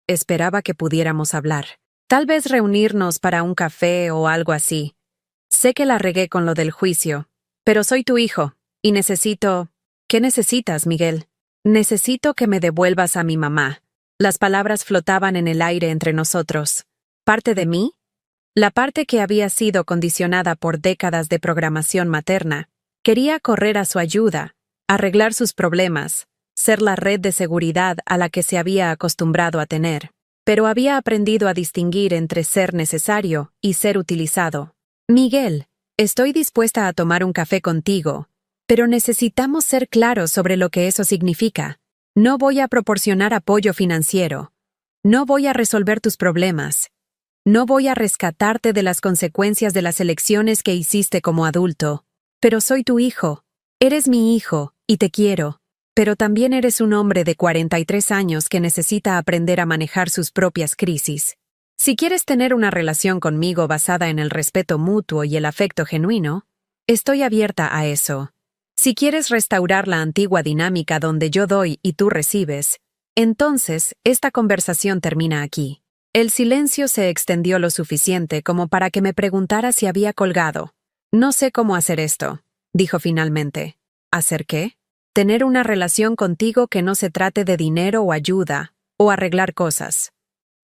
Speaker 1: Esperaba que pudiéramos hablar. Tal vez reunirnos para un café o algo así. Sé que la regué con lo del juicio, pero soy tu hijo, y necesito... ¿Qué necesitas, Miguel? Necesito que me devuelvas a mi mamá. Las palabras flotaban en el aire entre nosotros. ¿Parte de mí? La parte que había sido condicionada por décadas de programación materna, quería correr a su ayuda, arreglar sus problemas, ser la red de seguridad a la que se había acostumbrado a tener, pero había aprendido a distinguir entre ser necesario y ser utilizado. Miguel, estoy dispuesta a tomar un café contigo, pero necesitamos ser claros sobre lo que eso significa. No voy a proporcionar apoyo financiero. No voy a resolver tus problemas. No voy a rescatarte de las consecuencias de las elecciones que hiciste como adulto, pero soy tu hijo. Eres mi hijo, y te quiero, pero también eres un hombre de 43 años que necesita aprender a manejar sus propias crisis. Si quieres tener una relación conmigo basada en el respeto mutuo y el afecto genuino, estoy abierta a eso. Si quieres restaurar la antigua dinámica donde yo doy y tú recibes, entonces esta conversación termina aquí. El silencio se extendió lo suficiente como para que me preguntara si había colgado. No sé cómo hacer esto, dijo finalmente. ¿Hacer qué? Tener una relación contigo que no se trate de dinero o ayuda, o arreglar cosas.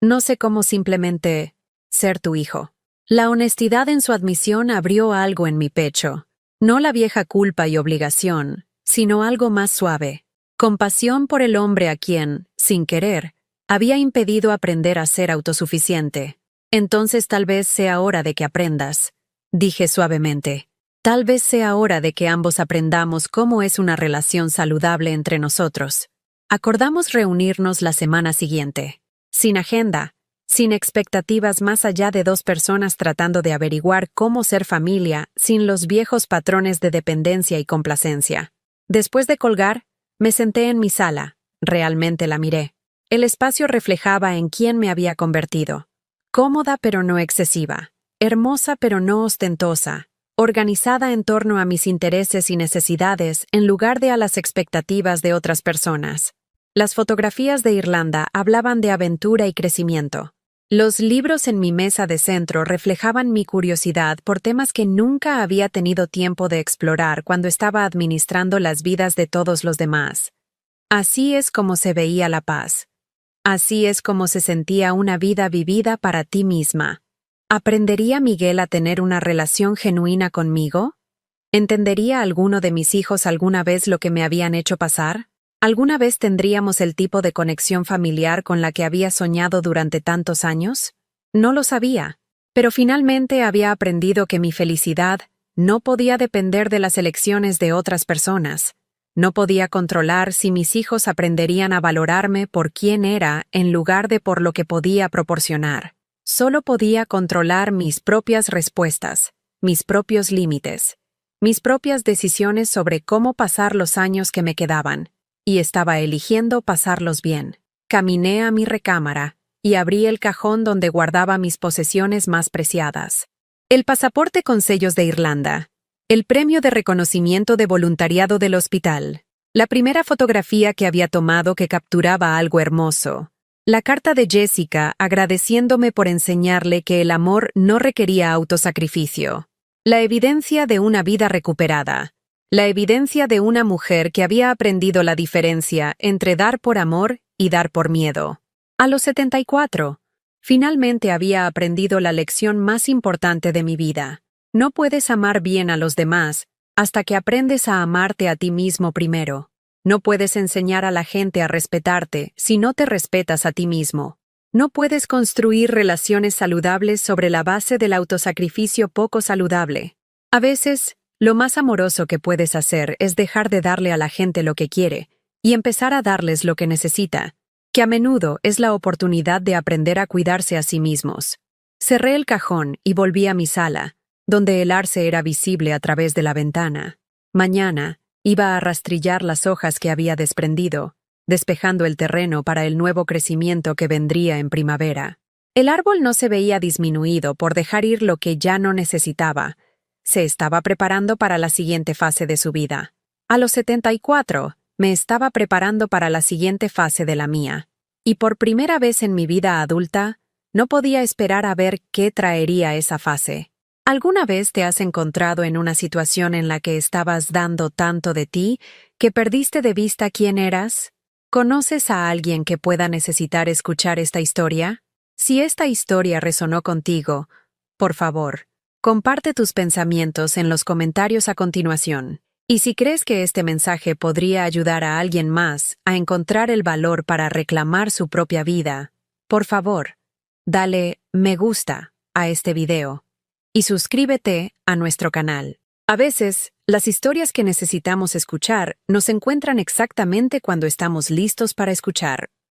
Speaker 1: No sé cómo simplemente ser tu hijo. La honestidad en su admisión abrió algo en mi pecho. No la vieja culpa y obligación, sino algo más suave. Compasión por el hombre a quien, sin querer, había impedido aprender a ser autosuficiente. Entonces tal vez sea hora de que aprendas, dije suavemente. Tal vez sea hora de que ambos aprendamos cómo es una relación saludable entre nosotros. Acordamos reunirnos la semana siguiente. Sin agenda, sin expectativas más allá de dos personas tratando de averiguar cómo ser familia sin los viejos patrones de dependencia y complacencia. Después de colgar, me senté en mi sala. Realmente la miré. El espacio reflejaba en quién me había convertido. Cómoda pero no excesiva. Hermosa pero no ostentosa. Organizada en torno a mis intereses y necesidades en lugar de a las expectativas de otras personas. Las fotografías de Irlanda hablaban de aventura y crecimiento. Los libros en mi mesa de centro reflejaban mi curiosidad por temas que nunca había tenido tiempo de explorar cuando estaba administrando las vidas de todos los demás. Así es como se veía la paz. Así es como se sentía una vida vivida para ti misma. ¿Aprendería Miguel a tener una relación genuina conmigo? ¿Entendería alguno de mis hijos alguna vez lo que me habían hecho pasar? ¿Alguna vez tendríamos el tipo de conexión familiar con la que había soñado durante tantos años? No lo sabía, pero finalmente había aprendido que mi felicidad no podía depender de las elecciones de otras personas. No podía controlar si mis hijos aprenderían a valorarme por quién era en lugar de por lo que podía proporcionar. Solo podía controlar mis propias respuestas, mis propios límites, mis propias decisiones sobre cómo pasar los años que me quedaban, y estaba eligiendo pasarlos bien. Caminé a mi recámara y abrí el cajón donde guardaba mis posesiones más preciadas. El pasaporte con sellos de Irlanda, el premio de reconocimiento de voluntariado del hospital, la primera fotografía que había tomado que capturaba algo hermoso, la carta de Jessica agradeciéndome por enseñarle que el amor no requería autosacrificio, la evidencia de una vida recuperada, la evidencia de una mujer que había aprendido la diferencia entre dar por amor y dar por miedo. A los 74, finalmente había aprendido la lección más importante de mi vida. No puedes amar bien a los demás hasta que aprendes a amarte a ti mismo primero. No puedes enseñar a la gente a respetarte si no te respetas a ti mismo. No puedes construir relaciones saludables sobre la base del autosacrificio poco saludable. A veces, lo más amoroso que puedes hacer es dejar de darle a la gente lo que quiere y empezar a darles lo que necesita, que a menudo es la oportunidad de aprender a cuidarse a sí mismos. Cerré el cajón y volví a mi sala, donde el arce era visible a través de la ventana. Mañana, iba a rastrillar las hojas que había desprendido, despejando el terreno para el nuevo crecimiento que vendría en primavera. El árbol no se veía disminuido por dejar ir lo que ya no necesitaba. Se estaba preparando para la siguiente fase de su vida. A los 74, me estaba preparando para la siguiente fase de la mía. Y por primera vez en mi vida adulta, no podía esperar a ver qué traería esa fase. ¿Alguna vez te has encontrado en una situación en la que estabas dando tanto de ti que perdiste de vista quién eras? ¿Conoces a alguien que pueda necesitar escuchar esta historia? Si esta historia resonó contigo, por favor, comparte tus pensamientos en los comentarios a continuación. Y si crees que este mensaje podría ayudar a alguien más a encontrar el valor para reclamar su propia vida, por favor, dale me gusta a este video y suscríbete a nuestro canal. A veces, las historias que necesitamos escuchar nos encuentran exactamente cuando estamos listos para escuchar.